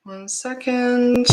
One second.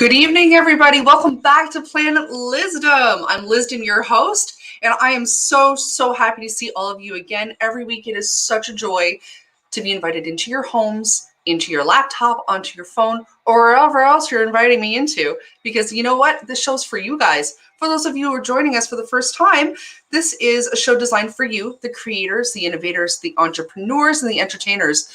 Good evening, everybody. Welcome back to Planet Lizzdom. I'm Lizzdom, your host, and I am so happy to see all of you again. Every week, it is such a joy to be invited into your homes, into your laptop, onto your phone, or wherever else you're inviting me into. Because you know what? This show's for you guys. For those of you who are joining us for the first time, this is a show designed for you, the creators, the innovators, the entrepreneurs, and the entertainers.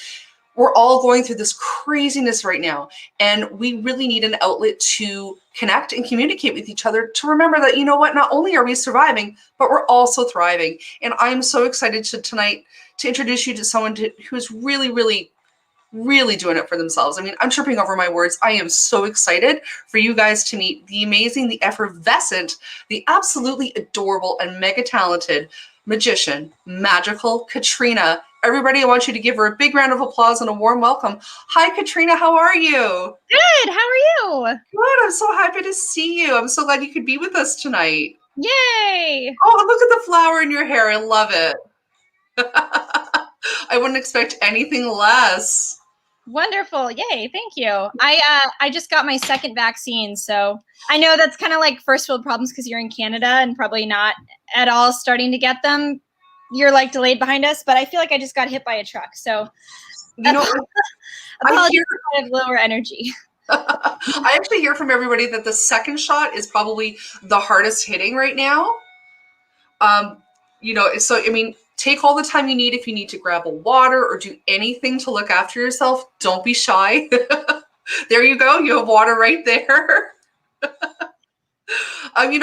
We're all going through this craziness right now, and we really need an outlet to connect and communicate with each other to remember that, you know what, not only are we surviving, but we're also thriving. And I'm so excited tonight to introduce you to someone who's really doing it for themselves. I mean, I'm tripping over my words. I am so excited for you guys to meet the amazing, the effervescent, the absolutely adorable and mega talented magician, Magical Katrina. Everybody, I want you to give her a big round of applause and a warm welcome. Hi, Katrina. How are you? Good. How are you? Good. I'm so happy to see you. I'm so glad you could be with us tonight. Yay. Oh, look at the flower in your hair. I love it. I wouldn't expect anything less. Wonderful. Yay. Thank you. I just got my second vaccine, so I know that's kind of like first world problems because you're in Canada and probably not at all starting to get them. You're like delayed behind us, but I feel like I just got hit by a truck. So you know, apologies for kind of lower energy. I actually hear from everybody that the second shot is probably the hardest hitting right now. So I mean, take all the time you need. If you need to grab a water or do anything to look after yourself, don't be shy. There you go. You have water right there.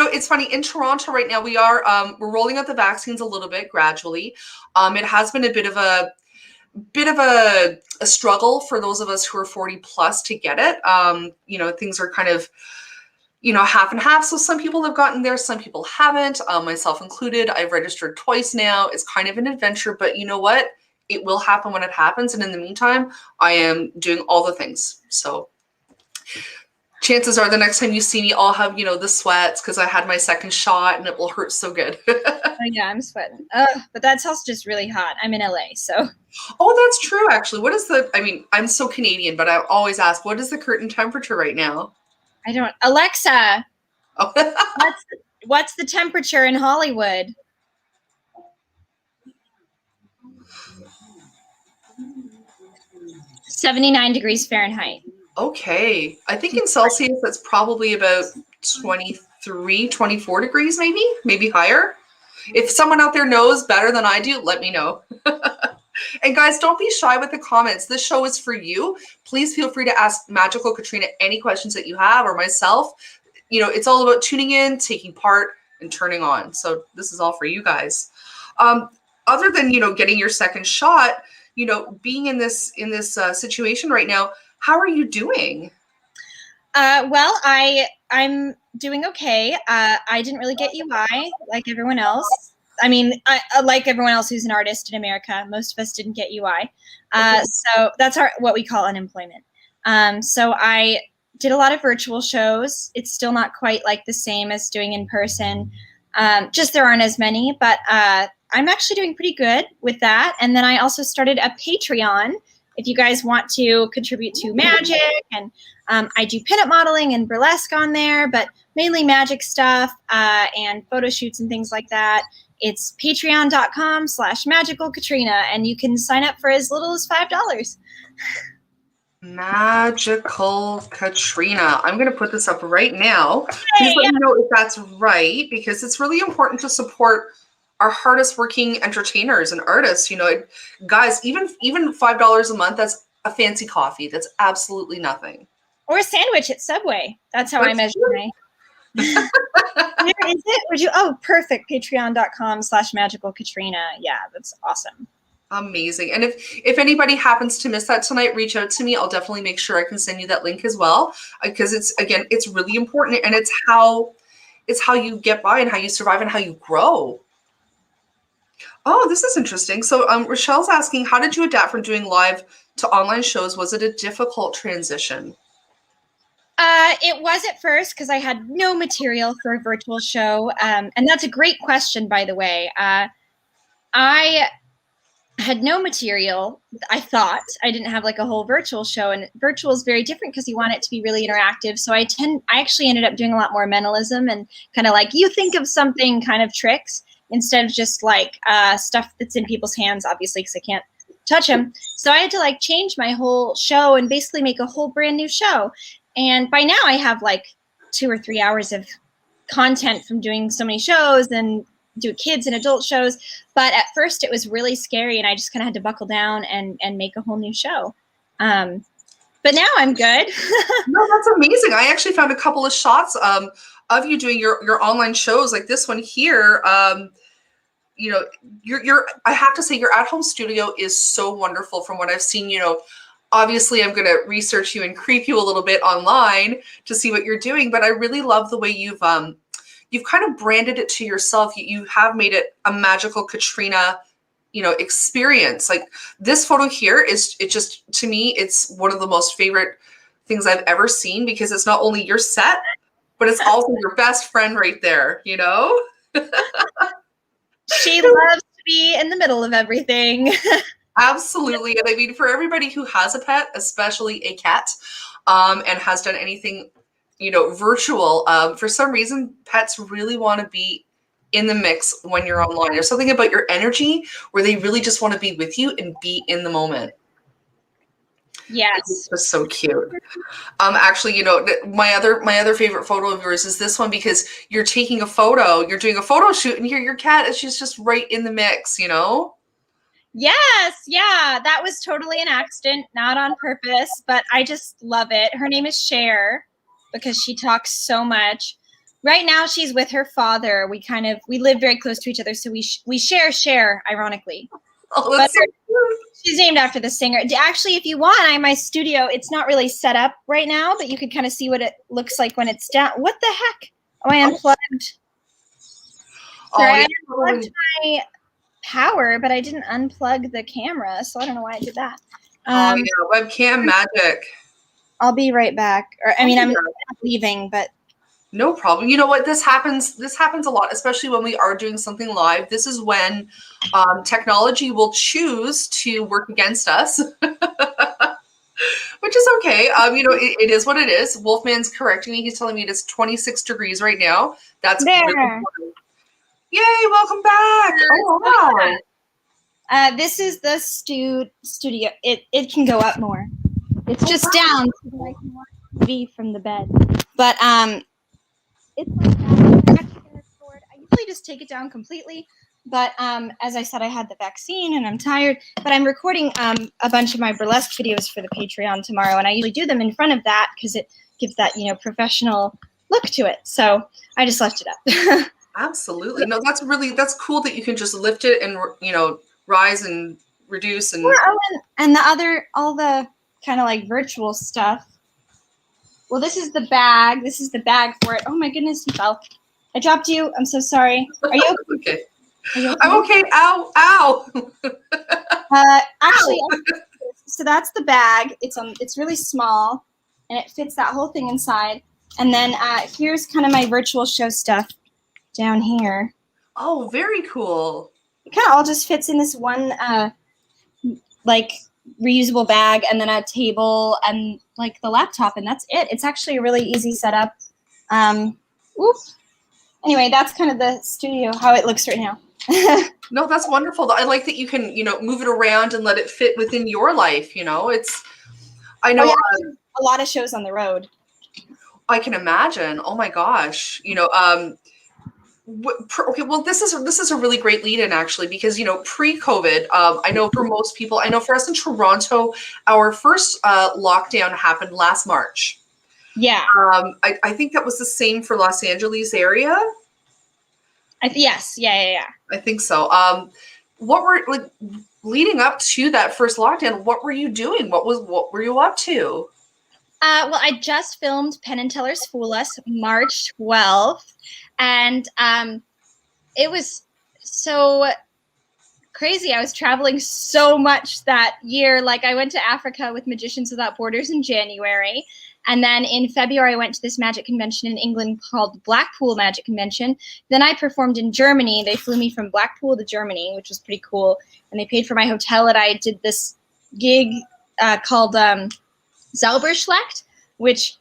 It's funny, in Toronto right now, we're rolling out the vaccines a little bit gradually. It has been a bit of a struggle for those of us who are 40 plus to get it. Things are kind of, half and half. So some people have gotten there, some people haven't, myself included. I've registered twice now. It's kind of an adventure, but you know what? It will happen when it happens. And in the meantime, I am doing all the things. So chances are the next time you see me, I'll have, the sweats because I had my second shot and it will hurt so good. Oh, yeah, I'm sweating. But that's also just really hot. I'm in LA, so. Oh, that's true, actually. I'm so Canadian, but I always ask, what is the current temperature right now? Alexa, what's the temperature in Hollywood? $79 degrees Fahrenheit. Okay. I think in Celsius, that's probably about 23, 24 degrees, maybe higher. If someone out there knows better than I do, let me know. And guys, don't be shy with the comments. This show is for you. Please feel free to ask Magical Katrina any questions that you have, or myself. It's all about tuning in, taking part, and turning on. So this is all for you guys. Other than, getting your second shot, being in this situation right now, how are you doing? Well, I'm doing okay. I didn't really get UI like everyone else. I mean, like everyone else who's an artist in America, most of us didn't get UI. Okay. So that's what we call unemployment. So I did a lot of virtual shows. It's still not quite like the same as doing in person. Just there aren't as many, but I'm actually doing pretty good with that. And then I also started a Patreon. If you guys want to contribute to magic, and I do pinup modeling and burlesque on there, but mainly magic stuff and photo shoots and things like that. It's patreon.com/Magical Katrina, and you can sign up for as little as $5. Magical Katrina. I'm going to put this up right now. Please let me know if that's right, because it's really important to support our hardest working entertainers and artists. Guys, even $5 a month, that's a fancy coffee. That's absolutely nothing. Or a sandwich at Subway. That's how I measure my. Where is it? Would you? Oh, perfect. Patreon.com/Magical Katrina. Yeah, that's awesome. Amazing. And if anybody happens to miss that tonight, reach out to me. I'll definitely make sure I can send you that link as well, because it's really important, and it's how you get by and how you survive and how you grow. Oh, this is interesting. So Rochelle's asking, how did you adapt from doing live to online shows? Was it a difficult transition? It was at first because I had no material for a virtual show. And that's a great question, by the way. I had no material. I thought I didn't have like a whole virtual show, and virtual is very different because you want it to be really interactive. So I actually ended up doing a lot more mentalism and kind of like you think of something kind of tricks instead of just like stuff that's in people's hands, obviously, because I can't touch them. So I had to like change my whole show and basically make a whole brand new show. And by now I have like 2 or 3 hours of content from doing so many shows and do kids and adult shows. But at first it was really scary, and I just kind of had to buckle down and make a whole new show. But now I'm good. No, that's amazing. I actually found a couple of shots of you doing your online shows, like this one here. You know, I have to say your at-home studio is so wonderful from what I've seen. You know, obviously I'm going to research you and creep you a little bit online to see what you're doing, but I really love the way you've kind of branded it to yourself. You have made it a Magical Katrina, you know, experience. Like this photo here it just, to me, it's one of the most favorite things I've ever seen, because it's not only your set, but it's also your best friend right there, you know? She loves to be in the middle of everything. Absolutely. And I mean, for everybody who has a pet, especially a cat, and has done anything, you know, virtual, for some reason, pets really want to be in the mix when you're online. There's something about your energy where they really just want to be with you and be in the moment. Yes. It's just so cute. Actually, you know, my other favorite photo of yours is this one, because you're taking a photo, you're doing a photo shoot, and here your cat is just right in the mix, you know? Yes, yeah, that was totally an accident, not on purpose, but I just love it. Her name is Cher because she talks so much. Right now she's with her father. We live very close to each other, so we share Cher, ironically. Oh, that's so cute. She's named after the singer. Actually, if you want, my studio, it's not really set up right now, but you could kind of see what it looks like when it's down. What the heck? Oh, I unplugged. Sorry, I unplugged my power, but I didn't unplug the camera, so I don't know why I did that. Oh yeah, webcam magic. I'll be right back. Or I mean, I'm not leaving, but no problem. You know what? This happens a lot, especially when we are doing something live. This is when technology will choose to work against us, which is okay. You know, it is what it is. Wolfman's correcting me. He's telling me it is 26 degrees right now. That's there. Really important. Yay, welcome back. Oh, wow. This is the studio. It can go up more. It's just down so that I can watch TV from the bed. But it's like that. I usually just take it down completely. But as I said, I had the vaccine and I'm tired. But I'm recording a bunch of my burlesque videos for the Patreon tomorrow, and I usually do them in front of that because it gives that, you know, professional look to it. So I just left it up. Absolutely. No, that's cool that you can just lift it and, you know, rise and reduce and and all the kind of like virtual stuff. Well, this is the bag. This is the bag for it. Oh my goodness, you fell. I dropped you. I'm so sorry. Are you okay? Okay. Are you okay? I'm okay. Ow, ow. Actually, so that's the bag. It's really small, and it fits that whole thing inside. And then here's kind of my virtual show stuff down here. Oh, very cool. It kind of all just fits in this one like reusable bag, and then a table and like the laptop, and that's it. It's actually a really easy setup. Anyway, that's kind of the studio, how it looks right now. No, that's wonderful. I like that you can, you know, move it around and let it fit within your life. You know, I know a lot of shows on the road. I can imagine. Oh my gosh. You know, okay, well, this is a really great lead-in, actually, because, you know, pre-COVID, I know for most people, I know for us in Toronto, our first lockdown happened last March. Yeah. I think that was the same for Los Angeles area. Yes. Yeah. I think so. What were, like, leading up to that first lockdown, what were you doing? What were you up to? Well, I just filmed Penn and Teller's Fool Us March 12th, and it was so crazy. I was traveling so much that year. Like, I went to Africa with Magicians Without Borders in January, And then in February, I went to this magic convention in England called Blackpool Magic Convention. Then I performed in Germany. They flew me from Blackpool to Germany, which was pretty cool. And they paid for my hotel. And I did this gig called Zauberschlacht, which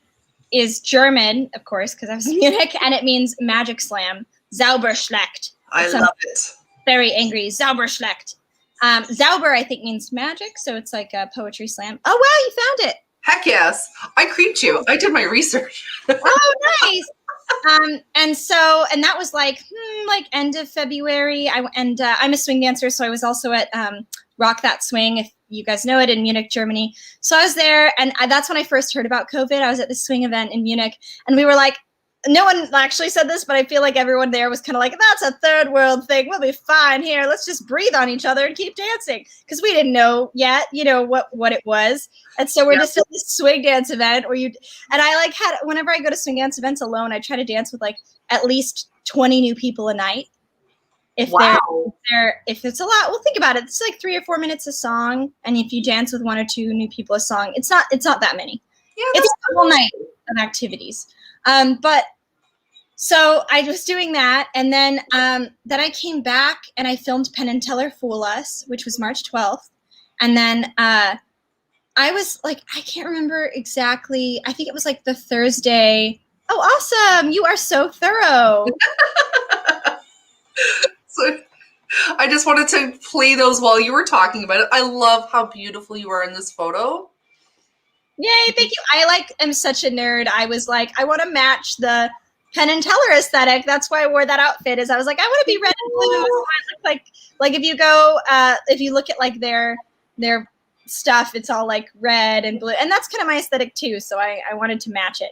is German, of course, because I was in Munich, and it means magic slam. Zauberschlacht. I love it. Very angry. Zauberschlacht. Zauber, I think, means magic, so it's like a poetry slam. Oh, wow, you found it. Heck yes. I creeped you. I did my research. Oh, nice. And that was like end of February. I'm a swing dancer, so I was also at Rock That Swing, if you guys know it, in Munich, Germany. So I was there, and that's when I first heard about COVID. I was at the swing event in Munich, and we were like, no one actually said this, but I feel like everyone there was kind of like, that's a third world thing. We'll be fine here. Let's just breathe on each other and keep dancing. Because we didn't know yet, what it was. And so we're just at this swing dance event and I whenever I go to swing dance events alone, I try to dance with like at least 20 new people a night. If it's a lot, well, think about it. It's like 3 or 4 minutes a song. And if you dance with 1 or 2 new people a song, it's not that many. Yeah, it's a whole night of activities. So I was doing that, and then I came back and I filmed Penn and Teller Fool Us, which was March 12th. And then I was like, I can't remember exactly. I think it was like the Thursday. Oh, awesome. You are so thorough. So I just wanted to play those while you were talking about it. I love how beautiful you are in this photo. Yay, thank you. I'm such a nerd. I was like, I want to match the Penn and Teller aesthetic. That's why I wore that outfit. I was like, I want to be red and blue. So I look like if you look at like their stuff, it's all like red and blue, and that's kind of my aesthetic too. So I wanted to match it.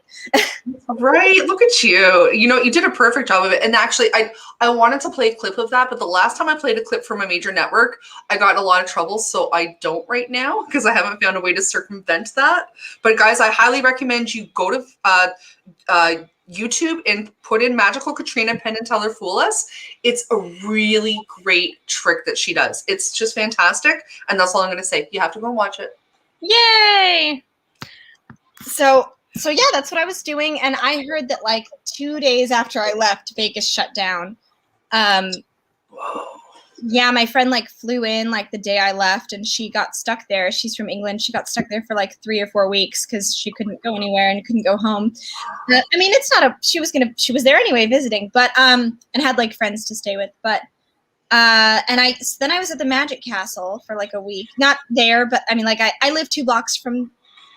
Right, look at you. You did a perfect job of it. And actually, I wanted to play a clip of that, but the last time I played a clip from a major network, I got in a lot of trouble, so I don't right now because I haven't found a way to circumvent that. But guys, I highly recommend you go to YouTube and put in Magical Katrina Penn and Teller Fool Us. It's a really great trick that she does. It's just fantastic, and that's all I'm going to say. You have to go and watch it. Yay! So yeah, that's what I was doing, and I heard that like 2 days after I left, Vegas shut down. Whoa. Yeah, my friend like flew in like the day I left, and she got stuck there. She's from England. She got stuck there for like 3 or 4 weeks because she couldn't go anywhere and couldn't go home. I mean, she was there anyway visiting, but and had like friends to stay with. But then I was at the Magic Castle for like a week. Not there, but I mean, like I live 2 blocks from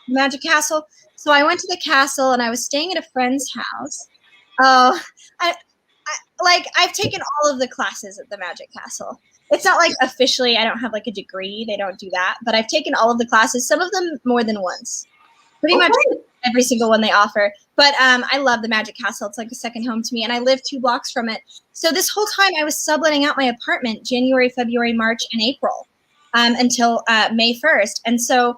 the Magic Castle, so I went to the castle and I was staying at a friend's house. Oh, I've taken all of the classes at the Magic Castle. It's not like officially I don't have like a degree. They don't do that. But I've taken all of the classes, some of them more than once. Pretty much every single one they offer. But I love the Magic Castle. It's like a second home to me. And I live 2 blocks from it. So this whole time I was subletting out my apartment January, February, March, and April until May 1st. And so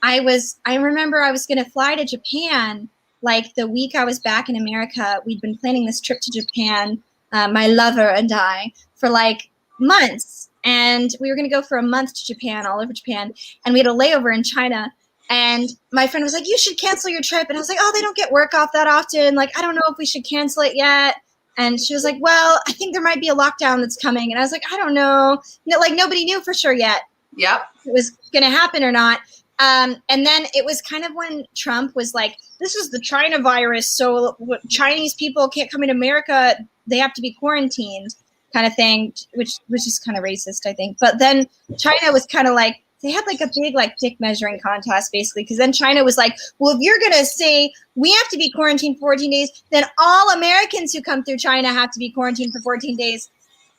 I remember I was going to fly to Japan like the week I was back in America. We'd been planning this trip to Japan, my lover and I, for like months. And we were going to go for a month to Japan, all over Japan. And we had a layover in China. And my friend was like, you should cancel your trip. And I was like, oh, they don't get work off that often. Like, I don't know if we should cancel it yet. And she was like, well, I think there might be a lockdown that's coming. And I was like, I don't know. Like, nobody knew for sure yet. Yep. It was going to happen or not. And then it was kind of when Trump was like, this is the China virus, so Chinese people can't come into America. They have to be quarantined, kind of thing, which is kind of racist, I think. But then China was kind of like, they had like a big like dick measuring contest, basically, because then China was like, well, if you're going to say we have to be quarantined for 14 days, then all Americans who come through China have to be quarantined for 14 days,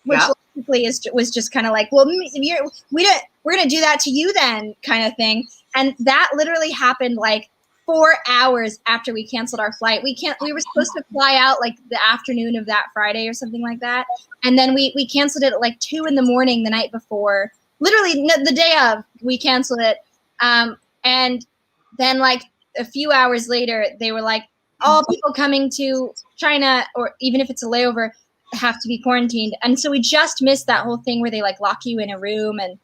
which basically was just kind of like, well, we're going to do that to you then, kind of thing. And that literally happened like 4 hours after we canceled our flight. We were supposed to fly out like the afternoon of that Friday or something like that. And then we canceled it at like 2 a.m. the night before. Literally the day of, we canceled it. And then like a few hours later, they were like, all people coming to China, or even if it's a layover, have to be quarantined. And so we just missed that whole thing where they like lock you in a room and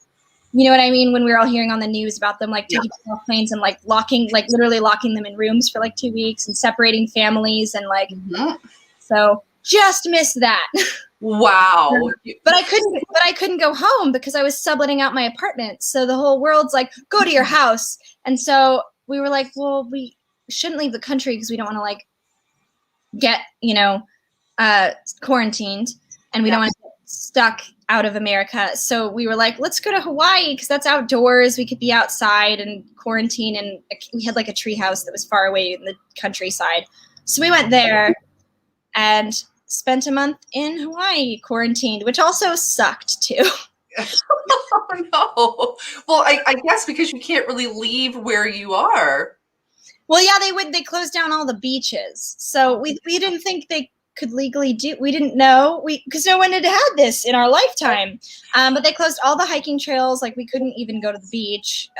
You know what I mean? When we were all hearing on the news about them, like taking people off planes and like literally locking them in rooms for like 2 weeks and separating families and like, so just missed that. Wow. But I couldn't go home because I was subletting out my apartment. So the whole world's like, go to your house. And so we were like, well, we shouldn't leave the country because we don't want to like get, quarantined, and we don't want to get stuck out of America. So we were like, let's go to Hawaii because that's outdoors. We could be outside and quarantine. And we had like a tree house that was far away in the countryside. So we went there and spent a month in Hawaii quarantined, which also sucked too. Oh, no. Well, I guess because you can't really leave where you are. Well, yeah, they closed down all the beaches. So we didn't think they could legally do. We didn't know because no one had had this in our lifetime. But they closed all the hiking trails. Like we couldn't even go to the beach.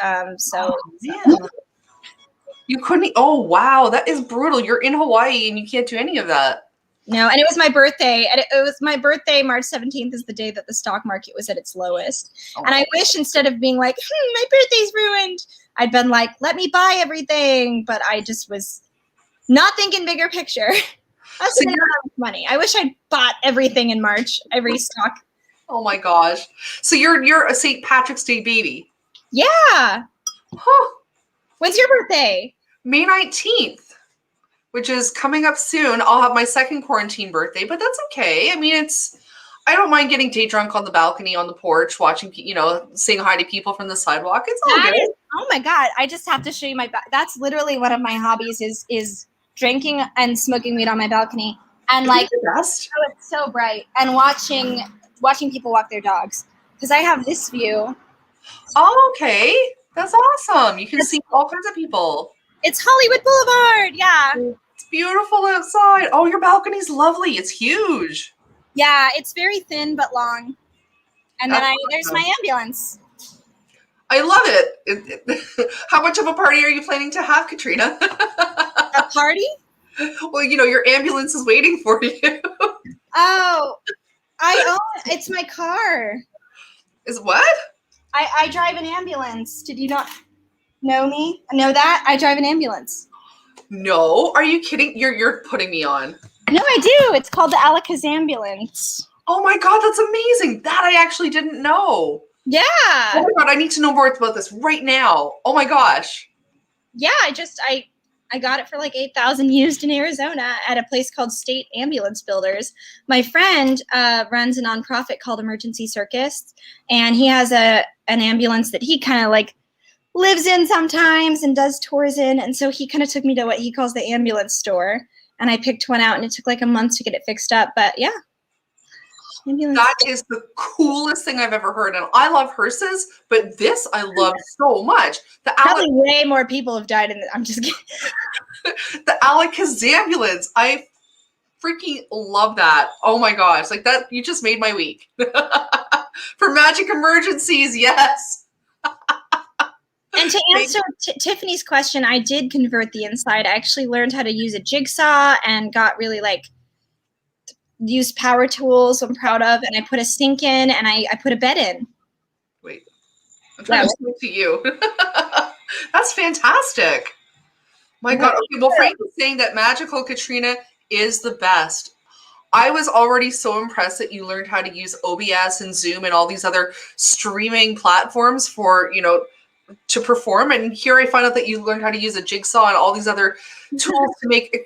You couldn't. Oh, wow. That is brutal. You're in Hawaii and you can't do any of that. No, and it was my birthday. And it was my birthday. March 17th is the day that the stock market was at its lowest. Oh, and I wish instead of being like, my birthday's ruined, I'd been like, let me buy everything. But I just was not thinking bigger picture. I was spending a lot of money. I wish I'd bought everything in March, every stock. Oh my gosh. So you're a St. Patrick's Day baby. Yeah. Huh. When's your birthday? May 19th. Which is coming up soon. I'll have my second quarantine birthday, but that's okay. I mean, I don't mind getting day drunk on the balcony, on the porch, watching, saying hi to people from the sidewalk. It's all good. Oh my God. I just have to show you that's literally one of my hobbies is drinking and smoking weed on my balcony. And like, it's so bright. And watching people walk their dogs. Because I have this view. Oh, okay. That's awesome. You can see all kinds of people. It's Hollywood Boulevard. Yeah. It's beautiful outside. Oh, your balcony's lovely. It's huge. Yeah, it's very thin but long. And then there's my ambulance. I love it. How much of a party are you planning to have, Katrina? A party? Well, your ambulance is waiting for you. Oh, it's my car. Is what? I drive an ambulance. Did you not know me? Know that? I drive an ambulance. No, are you kidding? You're putting me on. No, I do. It's called the Alaka's ambulance. Oh my God, that's amazing. That I actually didn't know. Yeah. Oh my God, I need to know more about this right now. Oh my gosh. Yeah, I got it for like $8,000 used in Arizona at a place called State Ambulance Builders. My friend runs a nonprofit called Emergency Circus, and he has an ambulance that he kind of like lives in sometimes and does tours in. And so he kind of took me to what he calls the ambulance store, and I picked one out, and it took like a month to get it fixed up. But yeah. Ambulance. That is the coolest thing I've ever heard. And I love hearses, but this I love so much. Probably way more people have died in I'm just kidding. The Alakazambulance. I freaking love that. Oh my gosh. Like that, you just made my week. For magic emergencies, yes. And to answer Tiffany's question, I did convert the inside. I actually learned how to use a jigsaw and got really used power tools I'm proud of, and I put a sink in, and I put a bed in. Wait, I'm trying to speak to you. That's fantastic. My God. Okay, well, Frank is saying that Magical Katrina is the best. I was already so impressed that you learned how to use OBS and Zoom and all these other streaming platforms for, to perform. And here I find out that you learned how to use a jigsaw and all these other tools to make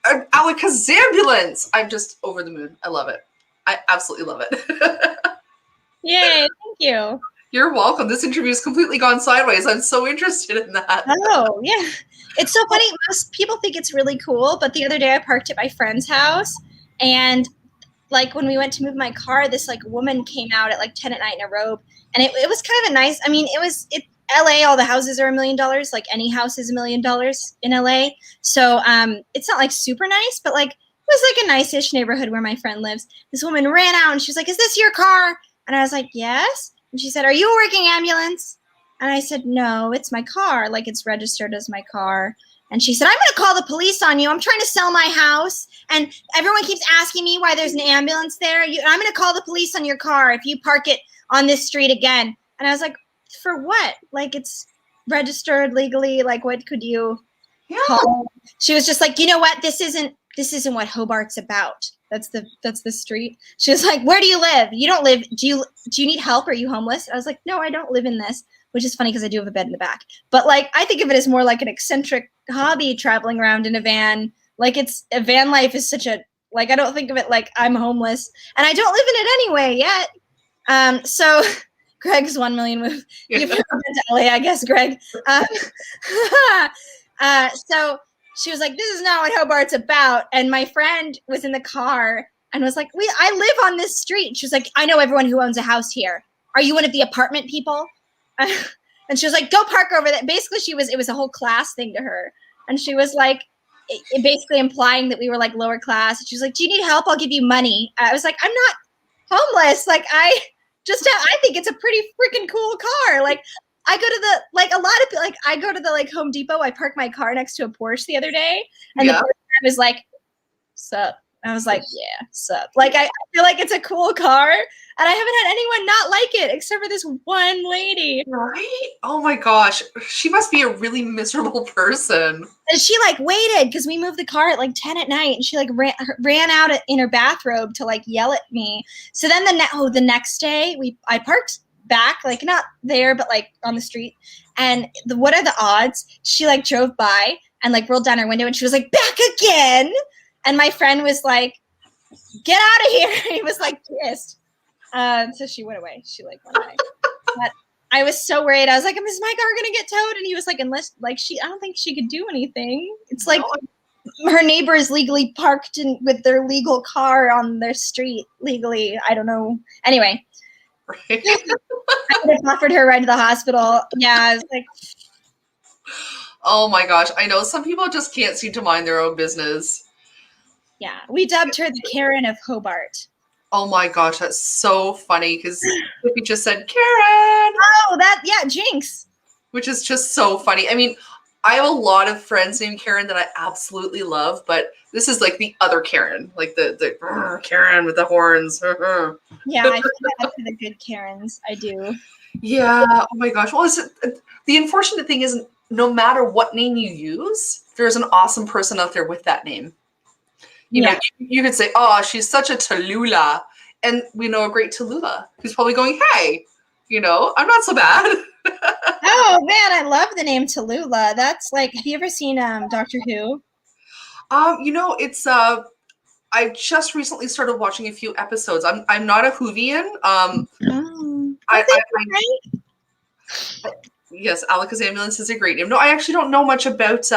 an Alakazambulance. I'm just over the moon. I love it. I absolutely love it. Yay, thank you. You're welcome. This interview's completely gone sideways. I'm so interested in that. Oh, yeah. It's so funny. Most people think it's really cool, but the other day I parked at my friend's house, and when we went to move my car, this woman came out at 10 at night in a robe, and it was kind of a nice, LA, all the houses are $1 million. Like any house is $1 million in LA. So it's not super nice, but it was a nice-ish neighborhood where my friend lives. This woman ran out and she was like, "Is this your car?" And I was like, "Yes." And she said, "Are you a working ambulance?" And I said, "No, it's my car. It's registered as my car." And she said, "I'm going to call the police on you. I'm trying to sell my house. And everyone keeps asking me why there's an ambulance there. I'm going to call the police on your car if you park it on this street again." And I was like, for what? Like, it's registered legally. Like, what could you call? She was just like, you know what? This isn't what Hobart's about. That's the street. She was like, where do you live? You don't live. Do you need help? Are you homeless? I was like, no, I don't live in this, which is funny because I do have a bed in the back. But like, I think of it as more like an eccentric hobby, traveling around in a van. Like, it's a van life is such a, like, I don't think of it like I'm homeless, and I don't live in it anyway yet. So Greg's 1 million move. You've never been to LA, I guess, Greg. So she was like, this is not what Hobart's about. And my friend was in the car and was like, I live on this street. She was like, I know everyone who owns a house here. Are you one of the apartment people? And she was like, go park over there. Basically, it was a whole class thing to her. And she was like, basically implying that we were like lower class. She was like, do you need help? I'll give you money. I was like, I'm not homeless. Like, I think it's a pretty freaking cool car. Like, I go to I go to the Home Depot. I parked my car next to a Porsche the other day, and the person was like, "Sup?" I was like, "Yeah, sup." Like, I feel like it's a cool car, and I haven't had anyone not like it except for this one lady. Right? Oh my gosh, she must be a really miserable person. And she like waited because we moved the car at like 10 at night, and she like ran out in her bathrobe to like yell at me. So then the next day I parked back, like not there, but like on the street. And what are the odds? She like drove by and like rolled down her window, and she was like, back again. And my friend was like, get out of here. He was like pissed. So she went away. She like went away. But I was so worried. I was like, is my car gonna get towed? And he was like, unless like I don't think she could do anything. It's like her neighbor is legally parked with their legal car on their street legally. I don't know. Anyway. Right. I would have offered her a ride to the hospital. Yeah, I was like, oh my gosh, I know some people just can't seem to mind their own business. Yeah, we dubbed her the Karen of Hobart. Oh my gosh, that's so funny because we just said Karen. Oh, Jinx. Which is just so funny. I mean, I have a lot of friends named Karen that I absolutely love, but this is like the other Karen, like the Karen with the horns. Yeah, I feel bad for the good Karens. I do. Yeah. Oh my gosh. Well, the unfortunate thing is, no matter what name you use, there's an awesome person out there with that name. You know, you could say, oh, she's such a Tallulah. And we know a great Tallulah who's probably going, hey, you know, I'm not so bad. Oh, man, I love the name Tallulah. That's like, have you ever seen Doctor Who? You know, it's I just recently started watching a few episodes. I'm not a Whovian. Yes, Alika's Ambulance is a great name. No, I actually don't know much about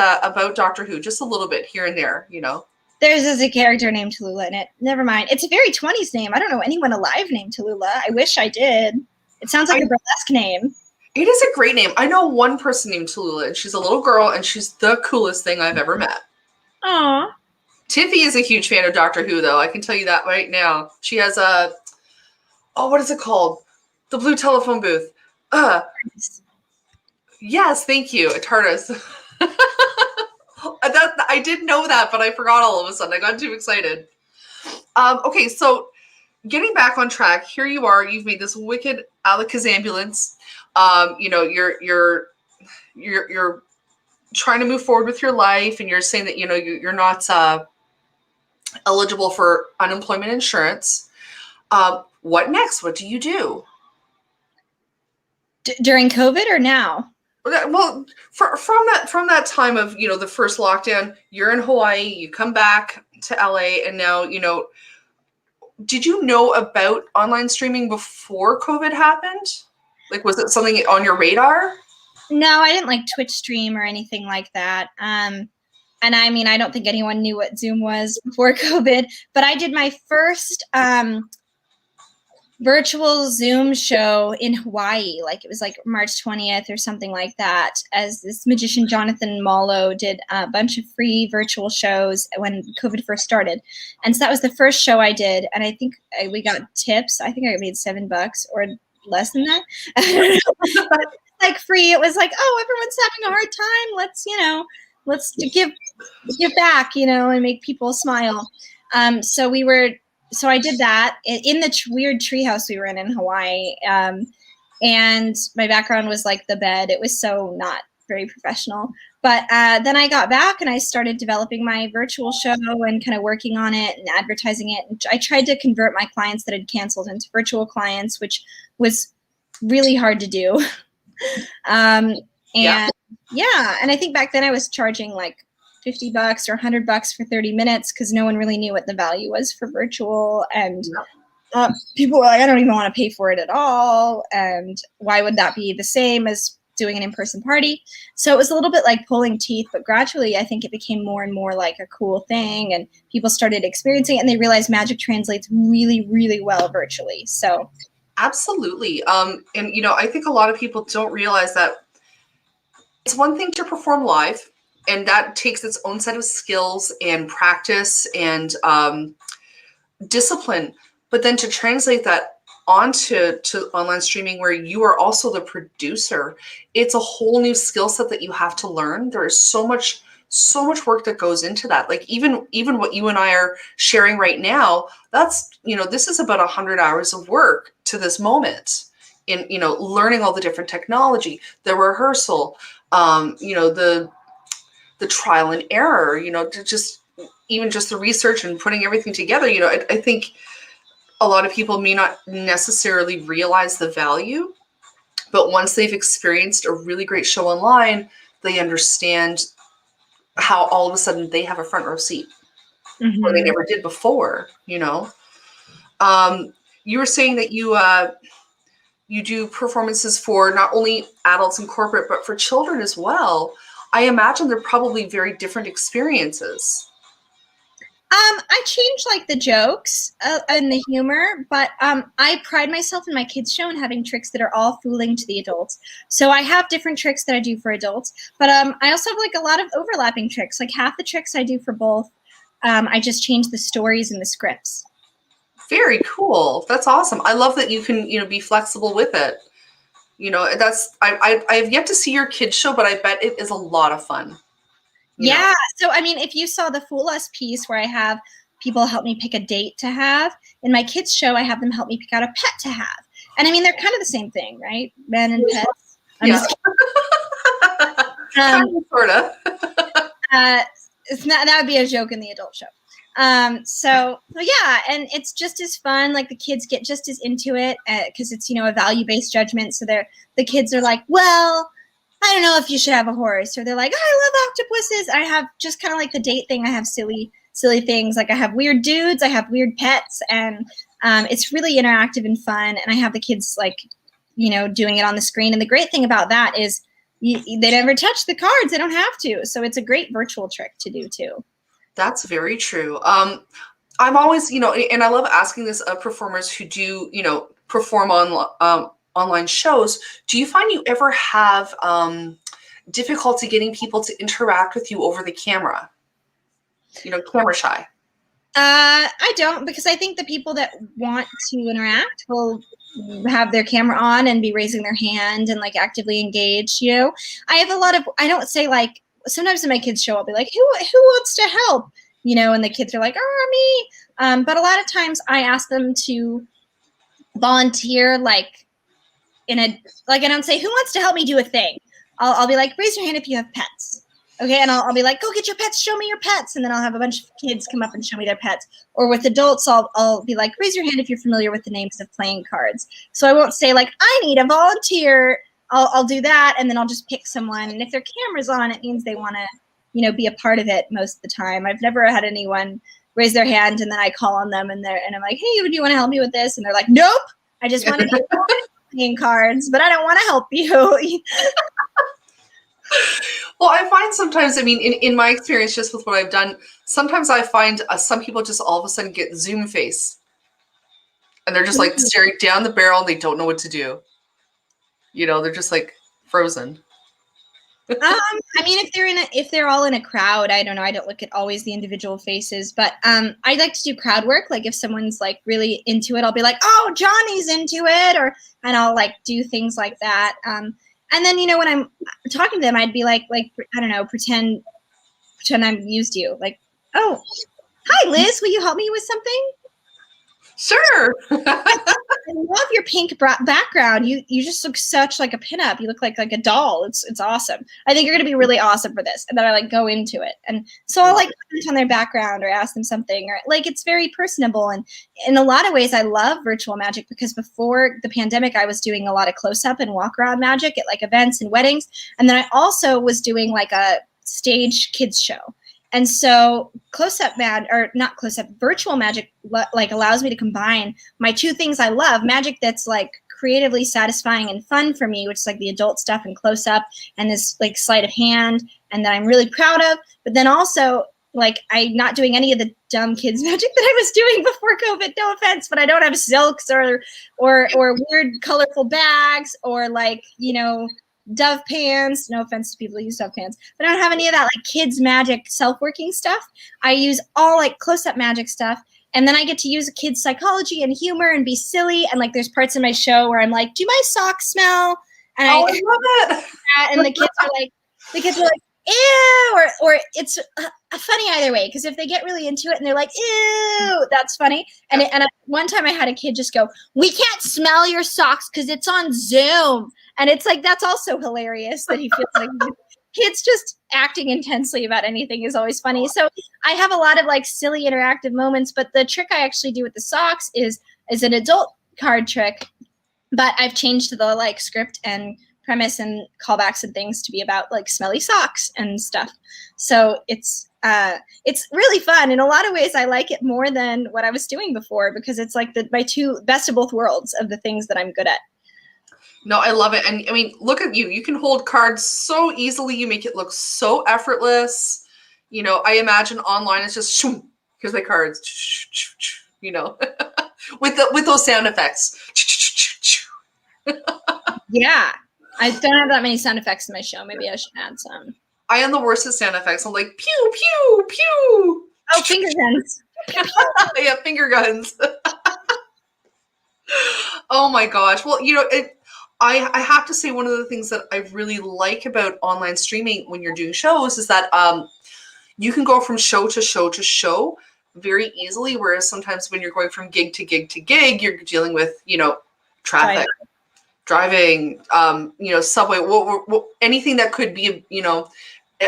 Doctor Who, just a little bit here and there, you know. There's a character named Tallulah in it. Never mind. It's a very 20s name. I don't know anyone alive named Tallulah. I wish I did. It sounds like a burlesque name. It is a great name. I know one person named Tallulah, and she's a little girl, and she's the coolest thing I've ever met. Aw. Tiffy is a huge fan of Doctor Who, though. I can tell you that right now. She has what is it called? The blue telephone booth. Yes, thank you. A TARDIS. I did know that, but I forgot all of a sudden. I got too excited. Okay, so getting back on track, here you are. You've made this wicked Alika's Ambulance. You know, you're trying to move forward with your life, and you're saying that, you know, you're not eligible for unemployment insurance. What next? What do you do? During COVID or now? Well, from that time of, you know, the first lockdown, you're in Hawaii, you come back to LA, and now, you know, did you know about online streaming before COVID happened? Like, was it something on your radar? No, I didn't like Twitch stream or anything like that. And I mean, I don't think anyone knew what Zoom was before COVID, but I did my first virtual Zoom show in Hawaii. Like, it was like March 20th or something like that, as this magician Jonathan Malo did a bunch of free virtual shows when COVID first started. And so that was the first show I did. And I think we got tips. I think I made $7 or less than that. Like free. It was like, oh, everyone's having a hard time. Let's, you know, let's give back, you know, and make people smile. So I did that in the weird treehouse we were in Hawaii. and my background was like the bed. It was so not very professional. But then I got back and I started developing my virtual show and kind of working on it and advertising it. And I tried to convert my clients that had canceled into virtual clients, which was really hard to do. And I think back then I was charging like $50 or $100 for 30 minutes because no one really knew what the value was for virtual. And people were like, I don't even want to pay for it at all. And why would that be the same as doing an in-person party? So it was a little bit like pulling teeth, but gradually I think it became more and more like a cool thing, and people started experiencing it and they realized magic translates really, really well virtually. So absolutely. And I think a lot of people don't realize that it's one thing to perform live, and that takes its own set of skills and practice and discipline. But then to translate that onto online streaming where you are also the producer, it's a whole new skill set that you have to learn. There is so much work that goes into that. Like even what you and I are sharing right now, that's, this is about 100 hours of work to this moment in, learning all the different technology, the rehearsal, the trial and error, to just the research and putting everything together. I think a lot of people may not necessarily realize the value, but once they've experienced a really great show online, they understand how all of a sudden they have a front row seat where they never did before. You were saying that you do performances for not only adults and corporate, but for children as well. I imagine they're probably very different experiences. I change like the jokes and the humor, but I pride myself in my kids show and having tricks that are all fooling to the adults. So I have different tricks that I do for adults, but I also have like a lot of overlapping tricks. Like half the tricks I do for both, I just change the stories and the scripts. Very cool. That's awesome. I love that you can, be flexible with it. I have yet to see your kids show, but I bet it is a lot of fun. Yeah. So, I mean, if you saw the Fool Us piece where I have people help me pick a date to have, in my kids' show, I have them help me pick out a pet to have. And I mean, they're kind of the same thing, right? Men and pets. Sort of. That would be a joke in the adult show. So yeah, and it's just as fun. Like the kids get just as into it because it's, a value-based judgment. So the kids are like, well, I don't know if you should have a horse, or they're like, I love octopuses. I have just kind of like the date thing. I have silly things. Like I have weird dudes, I have weird pets, and it's really interactive and fun. And I have the kids like, doing it on the screen. And the great thing about that is they never touch the cards. They don't have to. So it's a great virtual trick to do too. That's very true. I'm always, and I love asking this of performers who do, perform on online shows. Do you find you ever have difficulty getting people to interact with you over the camera? Camera shy. I don't, because I think the people that want to interact will have their camera on and be raising their hand and like actively engaged. I have a lot of, I don't say like, sometimes in my kids' show, I'll be like, who wants to help? And the kids are like, oh, me. But a lot of times I ask them to volunteer, like, and I'll say, who wants to help me do a thing? I'll be like, raise your hand if you have pets. Okay. And I'll be like, go get your pets. Show me your pets. And then I'll have a bunch of kids come up and show me their pets. Or with adults, I'll be like, raise your hand if you're familiar with the names of playing cards. So I won't say like, I need a volunteer. I'll do that. And then I'll just pick someone. And if their camera's on, it means they want to, be a part of it most of the time. I've never had anyone raise their hand and then I call on them and I'm like, hey, would you want to help me with this? And they're like, nope. I just want to be playing cards, but I don't want to help you. Well, I find sometimes, in my experience, just with what I've done, sometimes I find some people just all of a sudden get Zoom face and they're just like staring down the barrel and they don't know what to do. They're just like frozen. If they're all in a crowd, I don't know. I don't look at always the individual faces, but I like to do crowd work. Like if someone's like really into it, I'll be like, oh, Johnny's into it, and I'll like do things like that. And then when I'm talking to them, I'd be like I don't know, pretend I've used you. Like, oh, hi Liz, will you help me with something? Sure. I love your pink background. You just look such like a pinup. You look like a doll. It's awesome. I think you're gonna be really awesome for this. And then I like go into it, and so I'll like comment on their background or ask them something, or like it's very personable. And in a lot of ways, I love virtual magic because before the pandemic, I was doing a lot of close up and walk around magic at like events and weddings, and then I also was doing like a stage kids show. And so virtual magic like allows me to combine my two things I love, magic that's like creatively satisfying and fun for me, which is like the adult stuff and close up and this like sleight of hand and that I'm really proud of. But then also like I'm not doing any of the dumb kids magic that I was doing before COVID, no offense, but I don't have silks or weird colorful bags or like, you know, Dove pans, no offense to people who use Dove pans, but I don't have any of that like kids magic self-working stuff. I use all like close-up magic stuff, and then I get to use a kid's psychology and humor and be silly, and like there's parts in my show where I'm like, do my socks smell? And I love it. And the kids are like ew, or it's funny either way, because if they get really into it and they're like ew, that's funny. And one time I had a kid just go, we can't smell your socks because it's on Zoom. And it's like, that's also hilarious that he feels like kids just acting intensely about anything is always funny. So I have a lot of like silly interactive moments, but the trick I actually do with the socks is an adult card trick, but I've changed the like script and premise and callbacks and things to be about like smelly socks and stuff. So it's really fun. In a lot of ways, I like it more than what I was doing before because it's like my two best of both worlds of the things that I'm good at. No, I love it. And I mean, look at you. You can hold cards so easily. You make it look so effortless. You know, I imagine online it's just, here's my cards, you know, with those sound effects. Yeah. I don't have that many sound effects in my show. Maybe I should add some. I am the worst at sound effects. I'm like, pew, pew, pew. Oh, finger guns. Yeah, finger guns. Oh my gosh. Well, you know, I have to say one of the things that I really like about online streaming when you're doing shows is that you can go from show to show to show very easily, whereas sometimes when you're going from gig to gig to gig, you're dealing with, you know, traffic, driving, you know, subway, anything that could be, you know,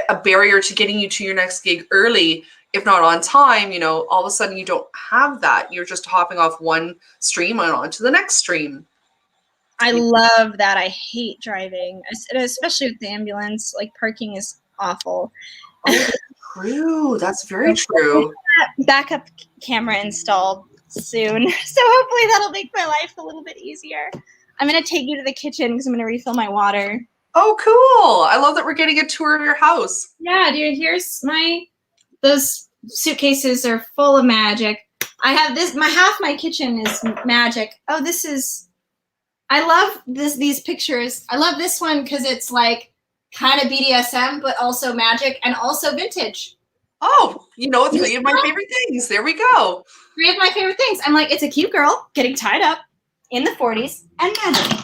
a barrier to getting you to your next gig early, if not on time. You know, all of a sudden you don't have that. You're just hopping off one stream and on to the next stream. I love that. I hate driving, especially with the ambulance. Like parking is awful. Oh, true. That's very true. Backup camera installed soon. So hopefully that'll make my life a little bit easier. I'm going to take you to the kitchen because I'm going to refill my water. Oh, cool. I love that we're getting a tour of your house. Yeah, dude, here's those suitcases are full of magic. I have this, half my kitchen is magic. Oh, I love these pictures. I love this one because it's like kind of BDSM, but also magic and also vintage. Oh, you know, 3 of my favorite things. There we go. 3 of my favorite things. I'm like, it's a cute girl getting tied up in the 40s and magic.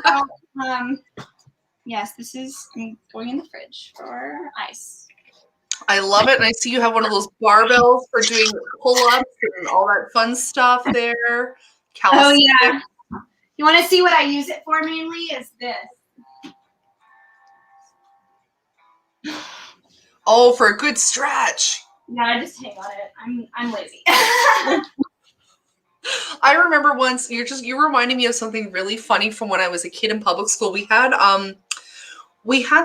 So, yes, I'm going in the fridge for ice. I love it. And I see you have one of those barbells for doing pull-ups and all that fun stuff there. Oh, yeah. You want to see what I use it for mainly? Is this. Oh, for a good stretch. Yeah, I just hang on it. I'm lazy. I remember once you reminded me of something really funny from when I was a kid in public school. We had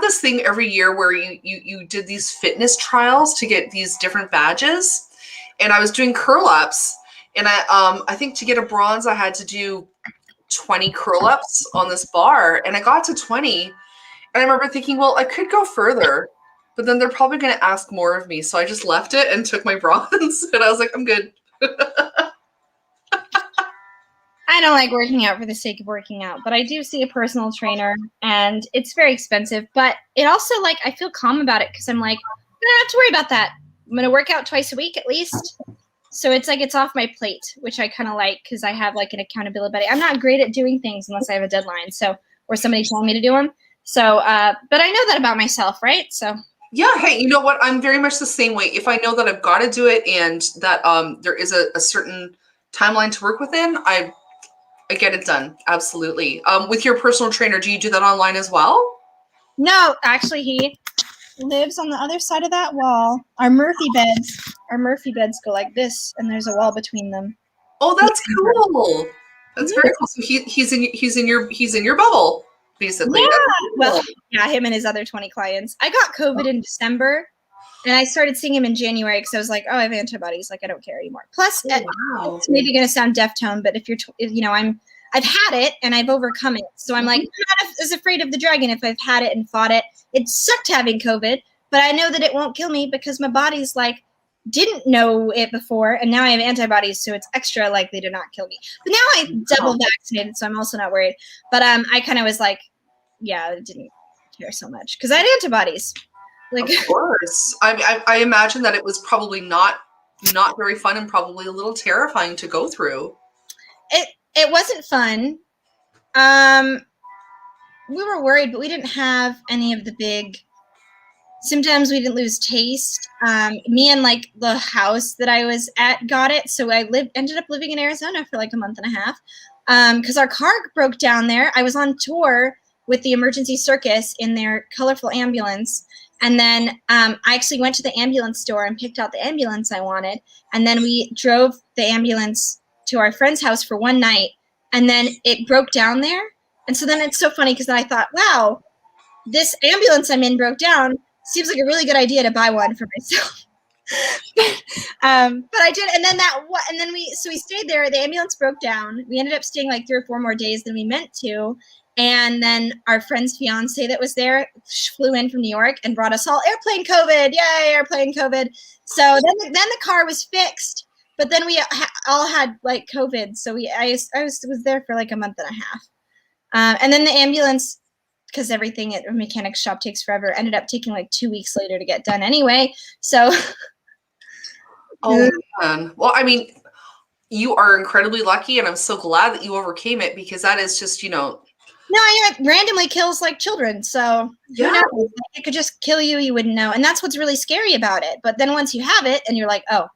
this thing every year where you did these fitness trials to get these different badges, and I was doing curl ups, and I think to get a bronze I had to do 20 curl ups on this bar, and I got to 20, and I remember thinking, well, I could go further, but then they're probably going to ask more of me, so I just left it and took my bronze, and I was like, I'm good. I don't like working out for the sake of working out, but I do see a personal trainer, and it's very expensive, but it also, like, I feel calm about it because I'm like, I don't have to worry about that. I'm going to work out twice a week at least. So it's like it's off my plate, which I kind of like because I have like an accountability buddy. I'm not great at doing things unless I have a deadline, or somebody telling me to do them. So, but I know that about myself, right? So. Yeah. Hey, you know what? I'm very much the same way. If I know that I've got to do it and that there is a certain timeline to work within, I get it done. Absolutely. With your personal trainer, do you do that online as well? No, actually, he lives on the other side of that wall. Our Murphy beds go like this, and there's a wall between them. Oh, that's cool. That's very cool. So he's in your bubble, basically. Yeah. Cool. Well, yeah, him and his other 20 clients. I got COVID in December, and I started seeing him in January because I was like, oh, I have antibodies. Like, I don't care anymore. Plus, wow. it's maybe going to sound deaf tone, but if I've had it and I've overcome it. So I'm like, I'm not as afraid of the dragon if I've had it and fought it. It sucked having COVID, but I know that it won't kill me because my body's like, didn't know it before, and now I have antibodies, so it's extra likely to not kill me. But now I'm double vaccinated, so I'm also not worried. But I kind of was like, yeah, I didn't care so much because I had antibodies. Like, of course. I imagine that it was probably not very fun and probably a little terrifying to go through. It wasn't fun. We were worried, but we didn't have any of the big symptoms. We didn't lose taste. Me and like the house that I was at got it, so I ended up living in Arizona for like a month and a half because our car broke down there. I was on tour with the emergency circus in their colorful ambulance, and then I actually went to the ambulance store and picked out the ambulance I wanted, and then we drove the ambulance to our friend's house for one night, and then it broke down there. And so then it's so funny because then I thought, wow, this ambulance I'm in broke down. Seems like a really good idea to buy one for myself. But I did, and then we stayed there. The ambulance broke down. We ended up staying like 3 or 4 more days than we meant to. And then our friend's fiance that was there flew in from New York and brought us all airplane COVID. Yay, airplane COVID. So then the car was fixed, but then we all had like COVID. So I was there for like a month and a half. And then the ambulance, because everything at a mechanic shop takes forever, ended up taking like 2 weeks later to get done anyway. So. Oh, man. Well, I mean, you are incredibly lucky, and I'm so glad that you overcame it because that is just, No, it randomly kills like children. So who knows? It could just kill you. You wouldn't know. And that's what's really scary about it. But then once you have it and you're like, oh,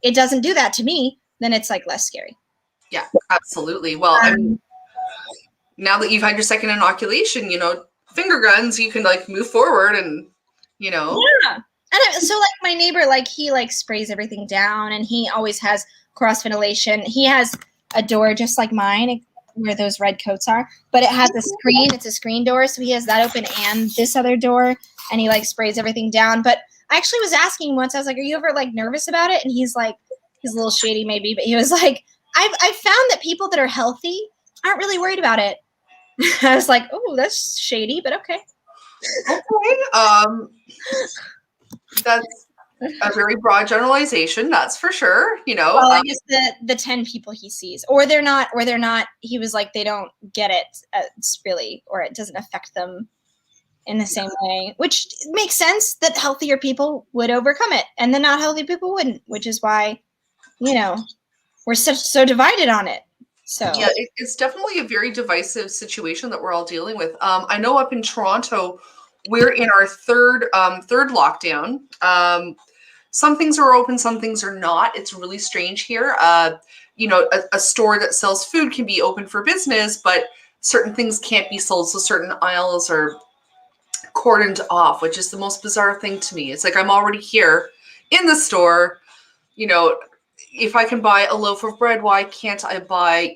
it doesn't do that to me, then it's like less scary. Yeah, absolutely. Well, I mean, now that you've had your second inoculation, finger guns, you can like move forward and, Yeah. And so like my neighbor, like he like sprays everything down and he always has cross ventilation. He has a door just like mine where those red coats are, but it has a screen. It's a screen door. So he has that open and this other door and he like sprays everything down. But I actually was asking once, I was like, are you ever like nervous about it? And he's like, he's a little shady maybe, but he was like, I've found that people that are healthy aren't really worried about it. I was like, oh, that's shady, but okay. Okay. That's a very broad generalization, that's for sure. Well, I guess the 10 people he sees, or they're not. He was like, they don't get it. It's really, or it doesn't affect them in the same way, which makes sense that healthier people would overcome it, and the not healthy people wouldn't. Which is why, we're so divided on it. So yeah, it's definitely a very divisive situation that we're all dealing with. I know up in Toronto, we're in our third lockdown. Some things are open, some things are not. It's really strange here. A store that sells food can be open for business, but certain things can't be sold. So certain aisles are cordoned off, which is the most bizarre thing to me. It's like I'm already here in the store, if I can buy a loaf of bread, why can't I buy,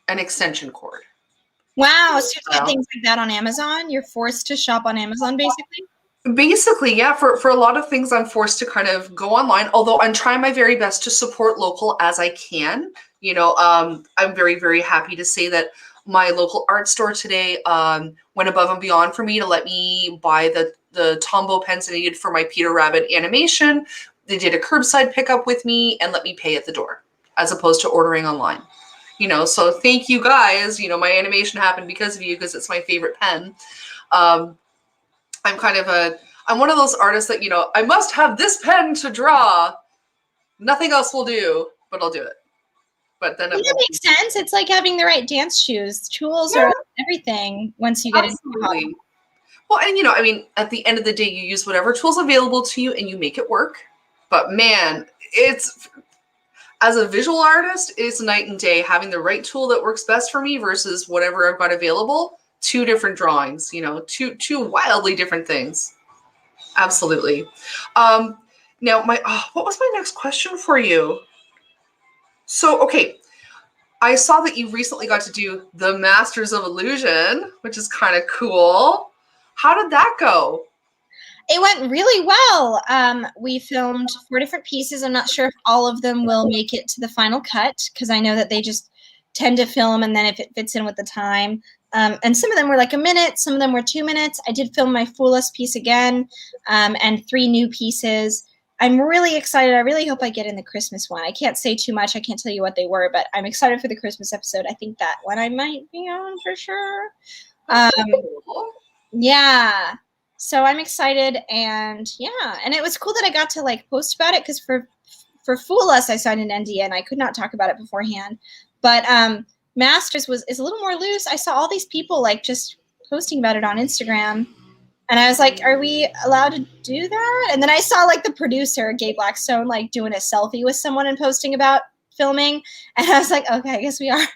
an extension cord? Wow. So you get things like that on Amazon? You're forced to shop on Amazon, basically? Basically, yeah. For a lot of things, I'm forced to kind of go online, although I'm trying my very best to support local as I can. I'm very, very happy to say that my local art store today went above and beyond for me to let me buy the Tombow pens I needed for my Peter Rabbit animation. They did a curbside pickup with me and let me pay at the door as opposed to ordering online. So thank you guys. My animation happened because of you because it's my favorite pen. I'm one of those artists that, I must have this pen to draw. Nothing else will do, but I'll do it. But then it makes sense. It's like having the right dance shoes. Tools are everything once you get into it. Well, and at the end of the day, you use whatever tools available to you and you make it work. But man, as a visual artist, it's night and day. Having the right tool that works best for me versus whatever I've got available. Two different drawings, two wildly different things. Absolutely. Now, what was my next question for you? So, okay, I saw that you recently got to do the Masters of Illusion, which is kind of cool. How did that go? It went really well. We filmed 4 different pieces. I'm not sure if all of them will make it to the final cut because I know that they just tend to film and then if it fits in with the time. And some of them were like a minute, some of them were 2 minutes. I did film my Fool Us piece again and 3 new pieces. I'm really excited. I really hope I get in the Christmas one. I can't say too much. I can't tell you what they were, but I'm excited for the Christmas episode. I think that one I might be on for sure. Yeah. So I'm excited and it was cool that I got to like post about it because for Fool Us I signed an NDA and I could not talk about it beforehand. But Masters is a little more loose. I saw all these people like just posting about it on Instagram and I was like, are we allowed to do that? And then I saw like the producer, Gabe Blackstone, like doing a selfie with someone and posting about filming and I was like, okay, I guess we are.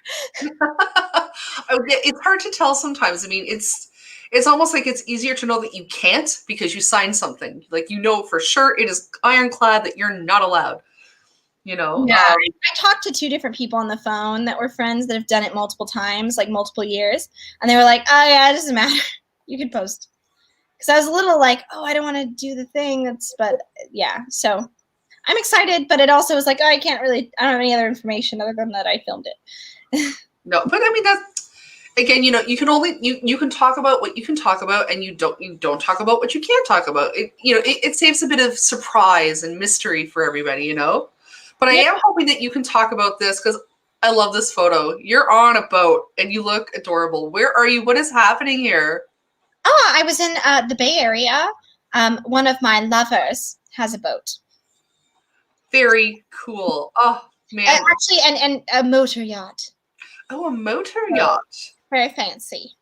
It's hard to tell sometimes. I mean, it's almost like it's easier to know that you can't because you signed something. Like, for sure it is ironclad that you're not allowed, Yeah, I talked to 2 different people on the phone that were friends that have done it multiple times, like multiple years. And they were like, oh yeah, it doesn't matter. You can post. Because I was a little like, oh, I don't want to do the thing. But yeah, so I'm excited. But it also was like, oh, I don't have any other information other than that I filmed it. No, but I mean, that's, again, you can only you can talk about what you can talk about, and you don't talk about what you can't talk about. It saves a bit of surprise and mystery for everybody, But I am hoping that you can talk about this because I love this photo. You're on a boat and you look adorable. Where are you? What is happening here? Oh, I was in the Bay Area. One of my lovers has a boat. Very cool. Oh man! Actually, and a motor yacht. Oh, a motor yacht. Very fancy.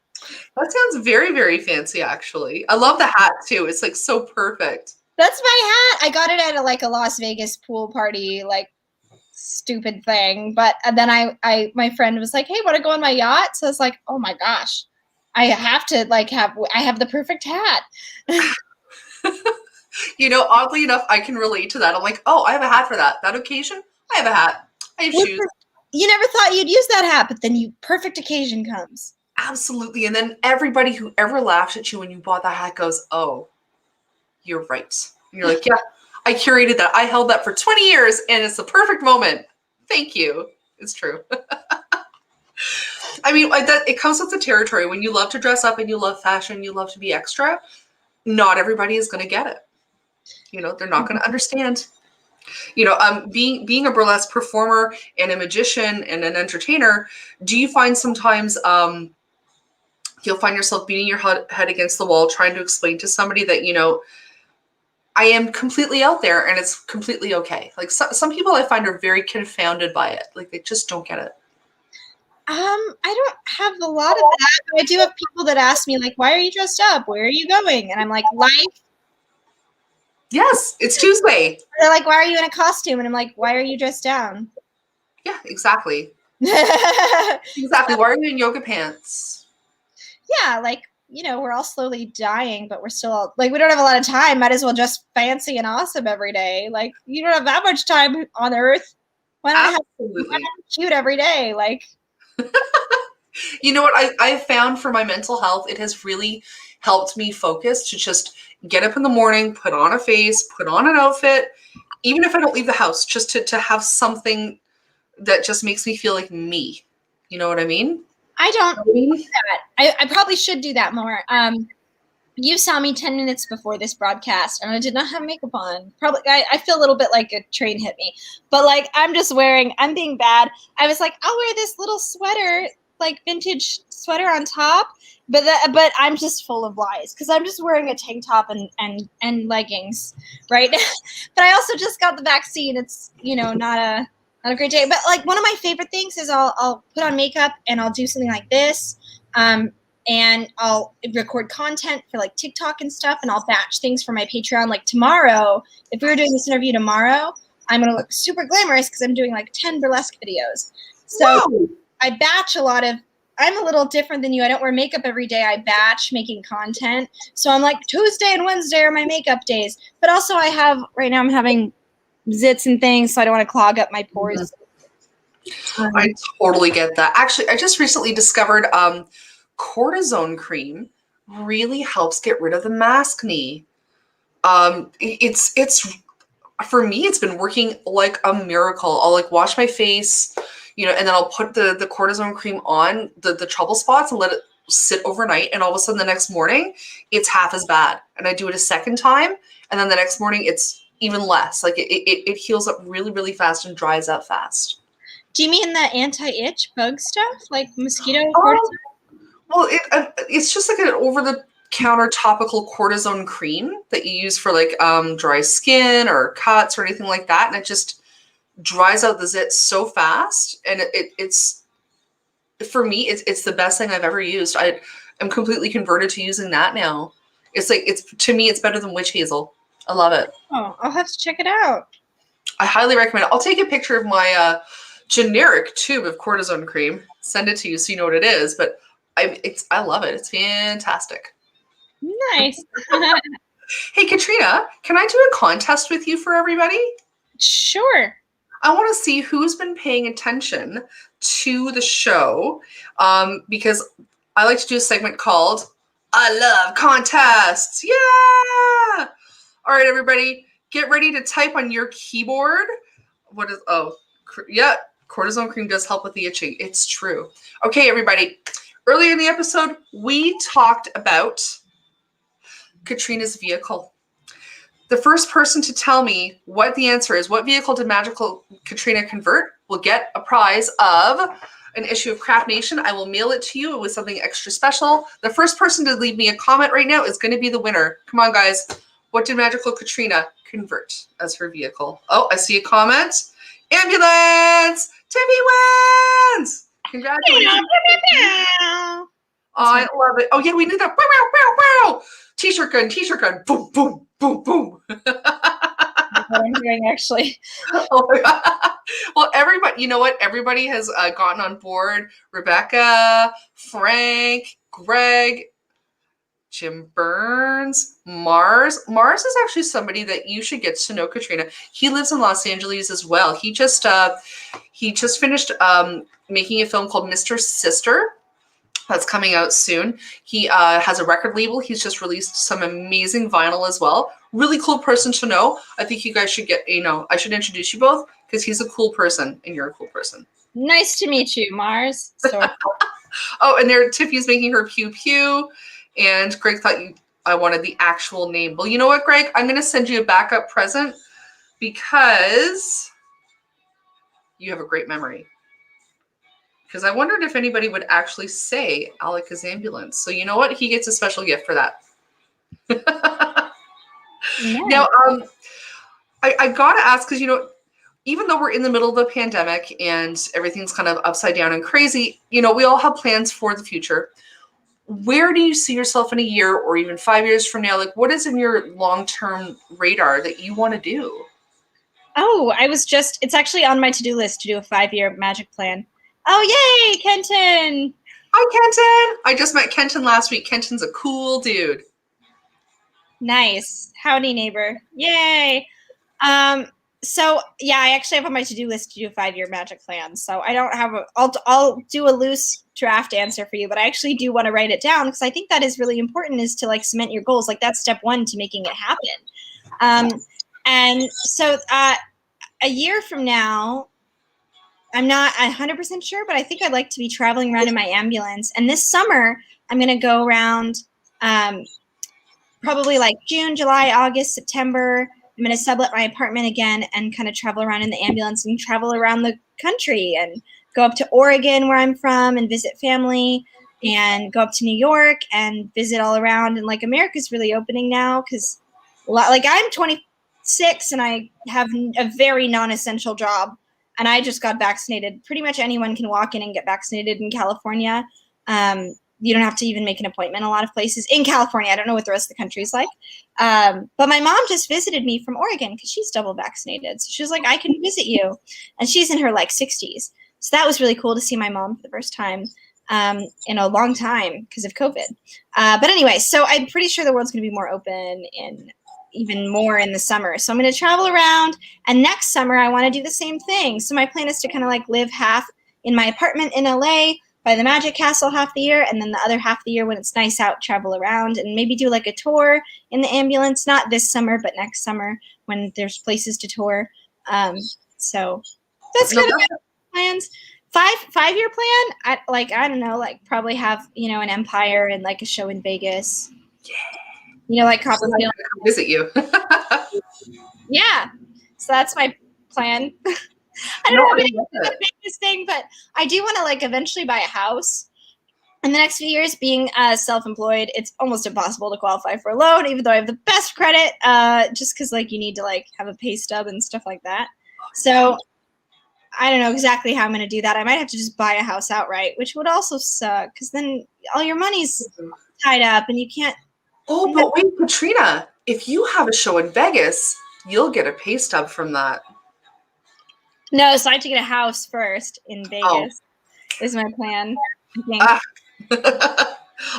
That sounds very, very fancy, actually. I love the hat, too. It's, like, so perfect. That's my hat. I got it at a Las Vegas pool party, like, stupid thing. But then my friend was like, hey, want to go on my yacht? So I was like, oh, my gosh. I have to, I have the perfect hat. Oddly enough, I can relate to that. I'm like, oh, I have a hat for that. That occasion, I have a hat. I have shoes. You never thought you'd use that hat, but then perfect occasion comes. Absolutely. And then everybody who ever laughed at you when you bought that hat goes, oh, you're right. And you're like, yeah, I curated that. I held that for 20 years and it's the perfect moment. Thank you. It's true. I mean, it comes with the territory. When you love to dress up and you love fashion, you love to be extra, not everybody is going to get it. They're not going to understand. Being a burlesque performer and a magician and an entertainer, do you find sometimes you'll find yourself beating your head against the wall trying to explain to somebody that, I am completely out there and it's completely okay. Like some people I find are very confounded by it. Like they just don't get it. I don't have a lot of that, but I do have people that ask me like, why are you dressed up? Where are you going? And I'm like, life. Yes, it's Tuesday. They're like, why are you in a costume? And I'm like, why are you dressed down? Yeah, exactly. Exactly. Why are you in yoga pants? Yeah, like, we're all slowly dying, but we're still we don't have a lot of time. Might as well dress fancy and awesome every day. Like, you don't have that much time on Earth. Why not have cute every day? Like, you know what I found for my mental health? It has really helped me focus to just get up in the morning, put on a face, put on an outfit, even if I don't leave the house, just to have something that just makes me feel like me. You know what I mean? I don't do that. I probably should do that more. You saw me 10 minutes before this broadcast, and I did not have makeup on. Probably, I feel a little bit like a train hit me. But, I'm being bad. I was like, I'll wear this little sweater, vintage sweater on top. But I'm just full of lies because I'm just wearing a tank top and leggings, right? But I also just got the vaccine. It's, not a great day. But, one of my favorite things is I'll put on makeup and I'll do something like this. And I'll record content for TikTok and stuff, and I'll batch things for my Patreon. Like tomorrow, if we were doing this interview tomorrow, I'm going to look super glamorous because I'm doing like 10 burlesque videos. So Whoa. I batch a lot of, I'm a little different than you. I don't wear makeup every day. I batch making content. So I'm like Tuesday and Wednesday are my makeup days. But also right now I'm having zits and things, so I don't want to clog up my pores. I totally get that. Actually, I just recently discovered cortisone cream really helps get rid of the maskne. It's for me, it's been working like a miracle. I'll like wash my face, and then I'll put the cortisone cream on the trouble spots and let it sit overnight. And all of a sudden the next morning, it's half as bad. And I do it a second time. And then the next morning, it's even less. Like it heals up really, really fast and dries out fast. Do you mean the anti-itch bug stuff, like mosquito Oh, cortisone? well, it's just like an over-the-counter topical cortisone cream that you use for like dry skin or cuts or anything like that, and it just dries out the zits so fast. And it's for me, it's the best thing I've ever used. I'm completely converted to using that now. It's like to me, it's better than witch hazel. I love it. Oh, I'll have to check it out. I highly recommend it. I'll take a picture of my generic tube of cortisone cream, send it to you so you know what it is. But I love it. It's fantastic. Nice. Hey, Katrina, can I do a contest with you for everybody? Sure. I want to see who's been paying attention to the show because I like to do a segment called I Love Contests. Yeah! All right, everybody, get ready to type on your keyboard. Yeah, cortisone cream does help with the itching. It's true. Okay, everybody, earlier in the episode, we talked about Katrina's vehicle. The first person to tell me what the answer is, what vehicle did Magical Katrina convert, will get a prize of an issue of Craft Nation. I will mail it to you with something extra special. The first person to leave me a comment right now is going to be the winner. Come on, guys. What did Magical Katrina convert as her vehicle? Oh, I see a comment. Ambulance! Timmy wins! Congratulations. Oh, I love it. Oh, yeah, we knew that. Wow, wow, wow, wow. T-shirt gun, boom, boom, boom, boom. That's what I'm doing, actually. Well, everybody, you know what? Everybody has gotten on board. Rebecca, Frank, Greg, Jim Burns, Mars. Mars is actually somebody that you should get to know, Katrina. He lives in Los Angeles as well. He just finished making a film called Mr. Sister. That's coming out soon. He has a record label. He's just released some amazing vinyl as well. Really cool person to know. I think you guys should I should introduce you both because he's a cool person and you're a cool person. Nice to meet you, Mars. Oh, and there Tiffy's making her pew pew. And Greg thought I wanted the actual name. Well, you know what, Greg? I'm going to send you a backup present because you have a great memory. Because I wondered if anybody would actually say Alika's ambulance. So you know what? He gets a special gift for that. Yeah. Now, I got to ask, because, even though we're in the middle of a pandemic and everything's kind of upside down and crazy, we all have plans for the future. Where do you see yourself in a year or even 5 years from now? Like, what is in your long-term radar that you want to do? Oh, it's actually on my to-do list to do a 5-year magic plan. Oh, yay, Kenton. Hi, Kenton. I just met Kenton last week. Kenton's a cool dude. Nice. Howdy, neighbor. Yay. So yeah, I actually have on my to-do list to do a 5-year magic plan. So I don't have I'll do a loose draft answer for you, but I actually do want to write it down because I think that is really important, is to like cement your goals. Like that's step one to making it happen. And so a year from now, I'm not 100% sure, but I think I'd like to be traveling around in my ambulance. And this summer, I'm going to go around probably like June, July, August, September. I'm going to sublet my apartment again and kind of travel around in the ambulance and travel around the country and go up to Oregon, where I'm from, and visit family, and go up to New York and visit all around. And like America's really opening now because like I'm 26 and I have a very non-essential job. And I just got vaccinated. Pretty much anyone can walk in and get vaccinated in California. you don't have to even make an appointment a lot of places. In California, I don't know what the rest of the country is like. But my mom just visited me from Oregon because she's double vaccinated. So she was like, I can visit you. And she's in her like 60s. So that was really cool to see my mom for the first time in a long time because of COVID. But anyway, so I'm pretty sure the world's going to be more open and even more in the summer. So I'm going to travel around. And next summer, I want to do the same thing. So my plan is to kind of like live half in my apartment in LA by the Magic Castle half the year, and then the other half the year when it's nice out, travel around and maybe do like a tour in the ambulance, not this summer, but next summer when there's places to tour. So that's kind of my plans. 5-year plan. I don't know, like probably have, an empire and like a show in Vegas. Yeah. Like Copperfield. I'll visit you. Yeah. So that's my plan. I don't know if I'm going to make this thing, but I do want to like eventually buy a house. In the next few years, being self-employed, it's almost impossible to qualify for a loan, even though I have the best credit, just because like you need to like have a pay stub and stuff like that. So I don't know exactly how I'm going to do that. I might have to just buy a house outright, which would also suck because then all your money's tied up and you can't. Oh, but wait, Katrina, if you have a show in Vegas, you'll get a pay stub from that. No, so I have to get a house first in Vegas. Is my plan. I think.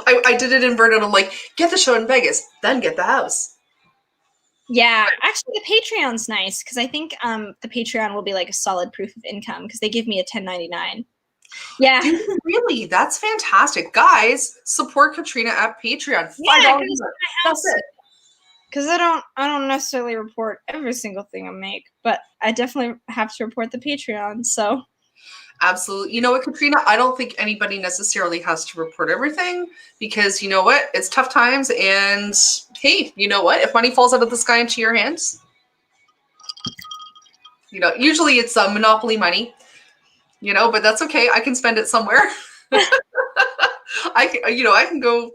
I did it inverted. I'm like, get the show in Vegas, then get the house. Yeah, actually, the Patreon's nice because I think the Patreon will be like a solid proof of income because they give me a 1099. Yeah. Dude, really? That's fantastic. Guys, support Katrina at Patreon. $5. Yeah, that's it. Because I don't necessarily report every single thing I make, but I definitely have to report the Patreon. So absolutely. You know what, Katrina? I don't think anybody necessarily has to report everything because you know what? It's tough times, and hey, you know what? If money falls out of the sky into your hands, usually it's monopoly money. But that's okay. I can spend it somewhere. I can go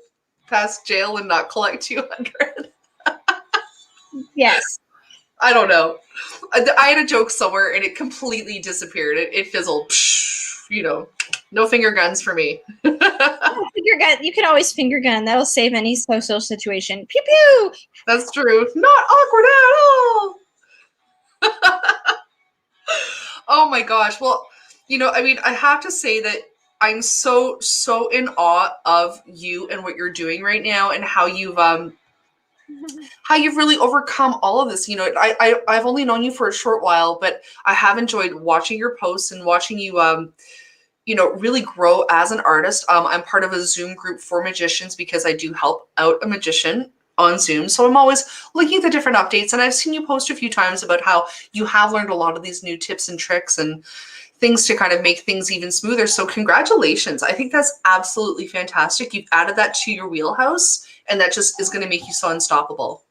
past jail and not collect 200. Yes. I don't know. I had a joke somewhere and it completely disappeared. It fizzled. No finger guns for me. Finger gun. You can always finger gun. That'll save any social situation. Pew pew. That's true. Not awkward at all. Oh my gosh. Well, I have to say that I'm so in awe of you and what you're doing right now and how you've really overcome all of this. I've only known you for a short while, but I have enjoyed watching your posts and watching you really grow as an artist. I'm part of a Zoom group for magicians because I do help out a magician on Zoom. So I'm always looking at the different updates, and I've seen you post a few times about how you have learned a lot of these new tips and tricks and things to kind of make things even smoother. So congratulations. I think that's absolutely fantastic. You've added that to your wheelhouse, and that just is going to make you so unstoppable.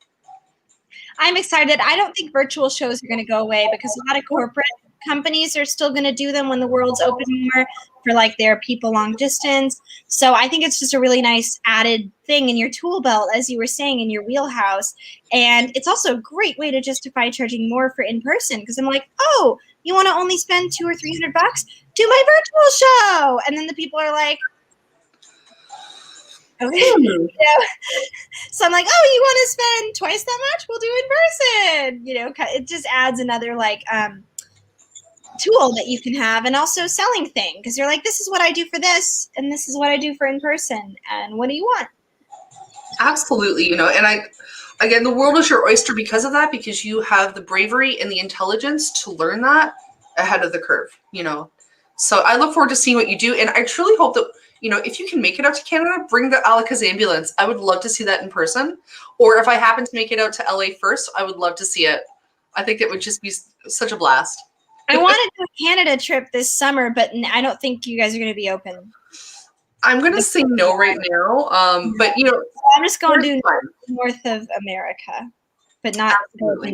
I'm excited. I don't think virtual shows are going to go away because a lot of corporate companies are still going to do them when the world's open more for like their people long distance. So I think it's just a really nice added thing in your tool belt, as you were saying, in your wheelhouse. And it's also a great way to justify charging more for in-person because I'm like, oh, you want to only spend $200 or $300? Do my virtual show. And then the people are like, okay. So I'm like, oh, you want to spend twice that much? We'll do in person. It just adds another like tool that you can have, and also selling thing because you're like, this is what I do for this, and this is what I do for in person, and what do you want? Absolutely, and again, the world is your oyster because of that, because you have the bravery and the intelligence to learn that ahead of the curve. So I look forward to seeing what you do, and I truly hope that if you can make it out to Canada, bring the Alaka's ambulance. I would love to see that in person. Or if I happen to make it out to LA first, I would love to see it. I think it would just be such a blast. I want to do a Canada trip this summer, but I don't think you guys are going to be open. I'm going to say no right now. But, I'm just going to do North of America, but not Canada.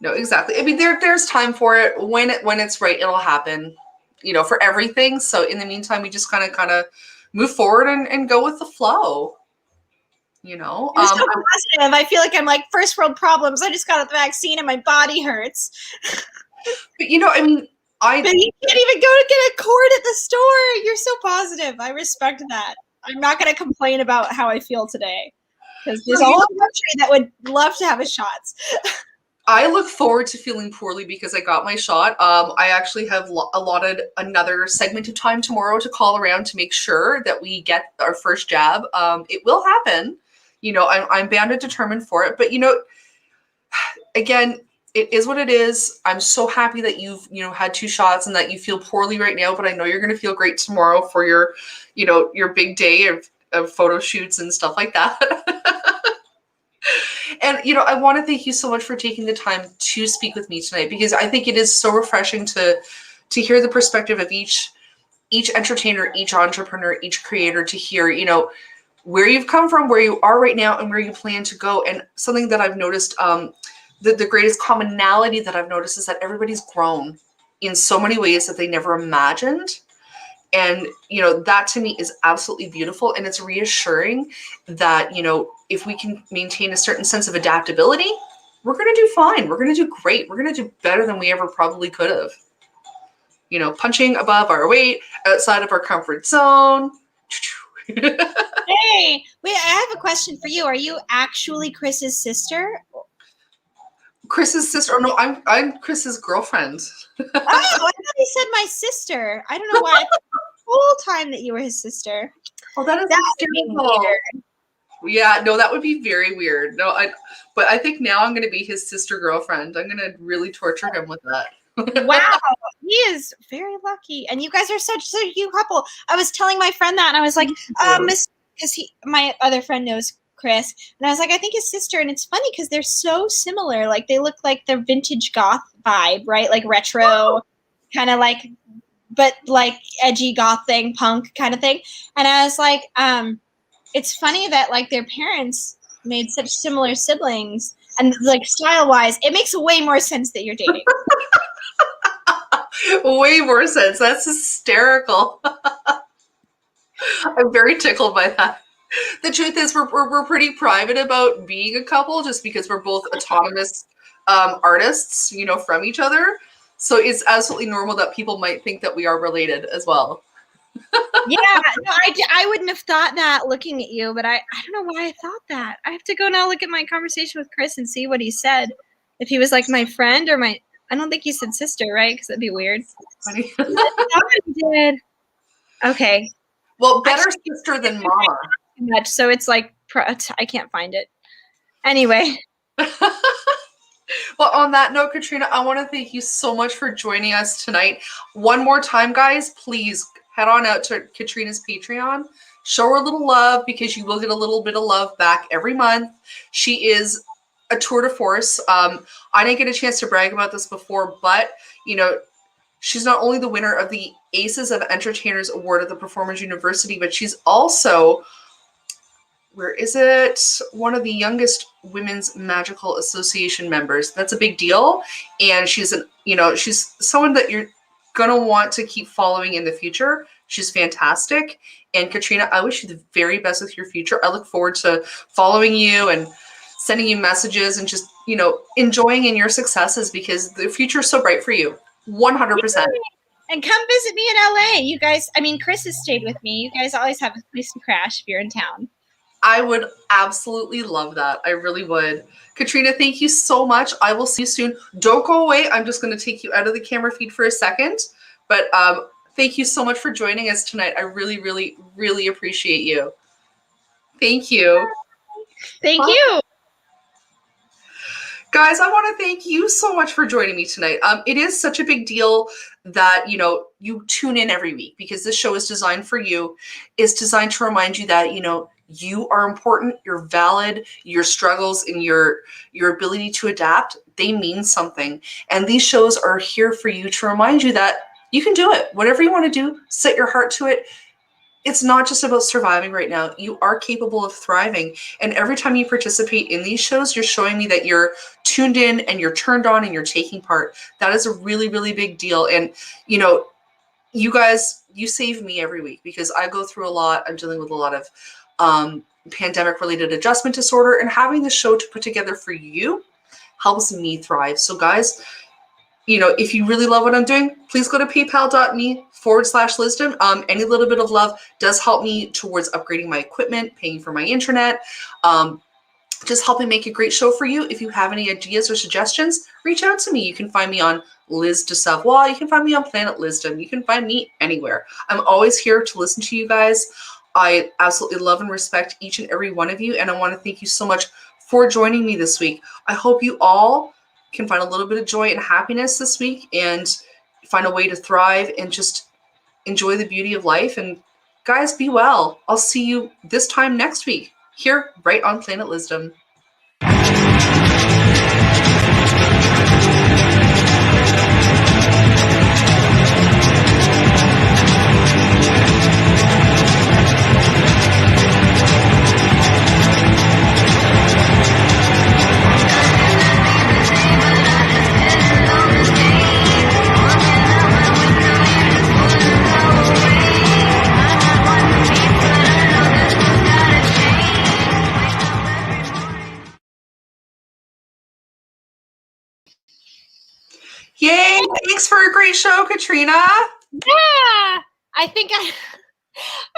No, exactly. I mean, there's time for it. When it's right, it'll happen, for everything. So in the meantime, we just kind of move forward and go with the flow. You're so positive. I feel like I'm like first world problems. I just got the vaccine and my body hurts. But But you can't even go to get a cord at the store. You're so positive. I respect that. I'm not going to complain about how I feel today because there's a whole country that would love to have a shot. I look forward to feeling poorly because I got my shot. I actually have allotted another segment of time tomorrow to call around to make sure that we get our first jab. It will happen. You know, I'm bound and determined for it. But, you know, again, it is what it is. I'm so happy that you've, you know, had 2 shots and that you feel poorly right now, but I know you're going to feel great tomorrow for your, you know, your big day of photo shoots and stuff like that. And, you know, I want to thank you so much for taking the time to speak with me tonight, because I think it is so refreshing to hear the perspective of each entertainer, each entrepreneur, each creator, to hear, you know, where you've come from, where you are right now, and where you plan to go. And something that I've noticed, the greatest commonality that I've noticed is that everybody's grown in so many ways that they never imagined. And, you know, that to me is absolutely beautiful. And it's reassuring that, you know, if we can maintain a certain sense of adaptability, we're going to do fine. We're going to do great. We're going to do better than we ever probably could have. You know, punching above our weight, outside of our comfort zone. Hey, wait, I have a question for you. Are you actually Chris's sister? Chris's sister? Oh, no, I'm Chris's girlfriend. Oh, I thought he said my sister. I don't know why. I thought the whole time that you were his sister. Oh, that is hysterical. Yeah, no, that would be very weird. No, but I think now I'm going to be his sister girlfriend. I'm going to really torture him with that. Wow, he is very lucky, and you guys are such a cute couple. I was telling my friend that, and I was like, because my other friend knows Chris, and I was like, I think his sister, and it's funny because they're so similar. Like they look like the vintage goth vibe, right? Like retro, kind of like, but like edgy goth thing, punk kind of thing. And I was like, it's funny that like their parents made such similar siblings, and like style wise, it makes way more sense that you're dating. Way more sense. That's hysterical. I'm very tickled by that. The truth is, we're pretty private about being a couple, just because we're both autonomous artists, you know, from each other. So it's absolutely normal that people might think that we are related as well. Yeah, no, I wouldn't have thought that looking at you, but I don't know why I thought that. I have to go now look at my conversation with Chris and see what he said. If he was like my friend or my, I don't think he said sister, right? Because that'd be weird. Funny. He did. Okay. Well, better sister than mama. Much, so it's like I can't find it. Anyway. Well, on that note, Katrina, I want to thank you so much for joining us tonight. One more time, guys, please head on out to Katrina's Patreon. Show her a little love, because you will get a little bit of love back every month. She is a tour de force. I didn't get a chance to brag about this before, but, you know, she's not only the winner of the Aces of Entertainers Award at the Performers University, but she's also, where is it? One of the youngest Women's Magical Association members. That's a big deal. And she's she's someone that you're going to want to keep following in the future. She's fantastic. And Katrina, I wish you the very best with your future. I look forward to following you and sending you messages and just, you know, enjoying in your successes, because the future is so bright for you. 100%. And come visit me in LA. You guys, I mean, Chris has stayed with me. You guys always have a place to crash if you're in town. I would absolutely love that. I really would. Katrina, thank you so much. I will see you soon. Don't go away. I'm just going to take you out of the camera feed for a second. But thank you so much for joining us tonight. I really, really, really appreciate you. Thank you. Thank you. Guys, I want to thank you so much for joining me tonight. It is such a big deal that, you know, you tune in every week, because this show is designed for you. It's designed to remind you that, you know, you are important, you're valid, your struggles and your ability to adapt, they mean something. And these shows are here for you to remind you that you can do it. Whatever you want to do, set your heart to it. It's not just about surviving right now. You are capable of thriving. And every time you participate in these shows, you're showing me that you're tuned in and you're turned on and you're taking part. That is a really, really big deal. And, you know, you guys, you save me every week, because I go through a lot. I'm dealing with a lot of pandemic-related adjustment disorder, and having the show to put together for you helps me thrive. So guys, if you really love what I'm doing, please go to paypal.me/Lizzdom. Any little bit of love does help me towards upgrading my equipment, paying for my internet, just helping make a great show for you. If you have any ideas or suggestions, reach out to me. You can find me on Liz de Savoie. You can find me on Planet Lizzdom. You can find me anywhere. I'm always here to listen to you guys. I absolutely love and respect each and every one of you, and I want to thank you so much for joining me this week. I hope you all can find a little bit of joy and happiness this week and find a way to thrive and just enjoy the beauty of life. And guys, be well. I'll see you this time next week here right on Planet Lizzdom. Yay! Thanks for a great show, Katrina. Yeah, I think I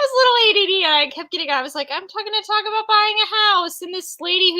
was a little ADD. I kept getting. I was like, I'm talking to talk about buying a house, and this lady who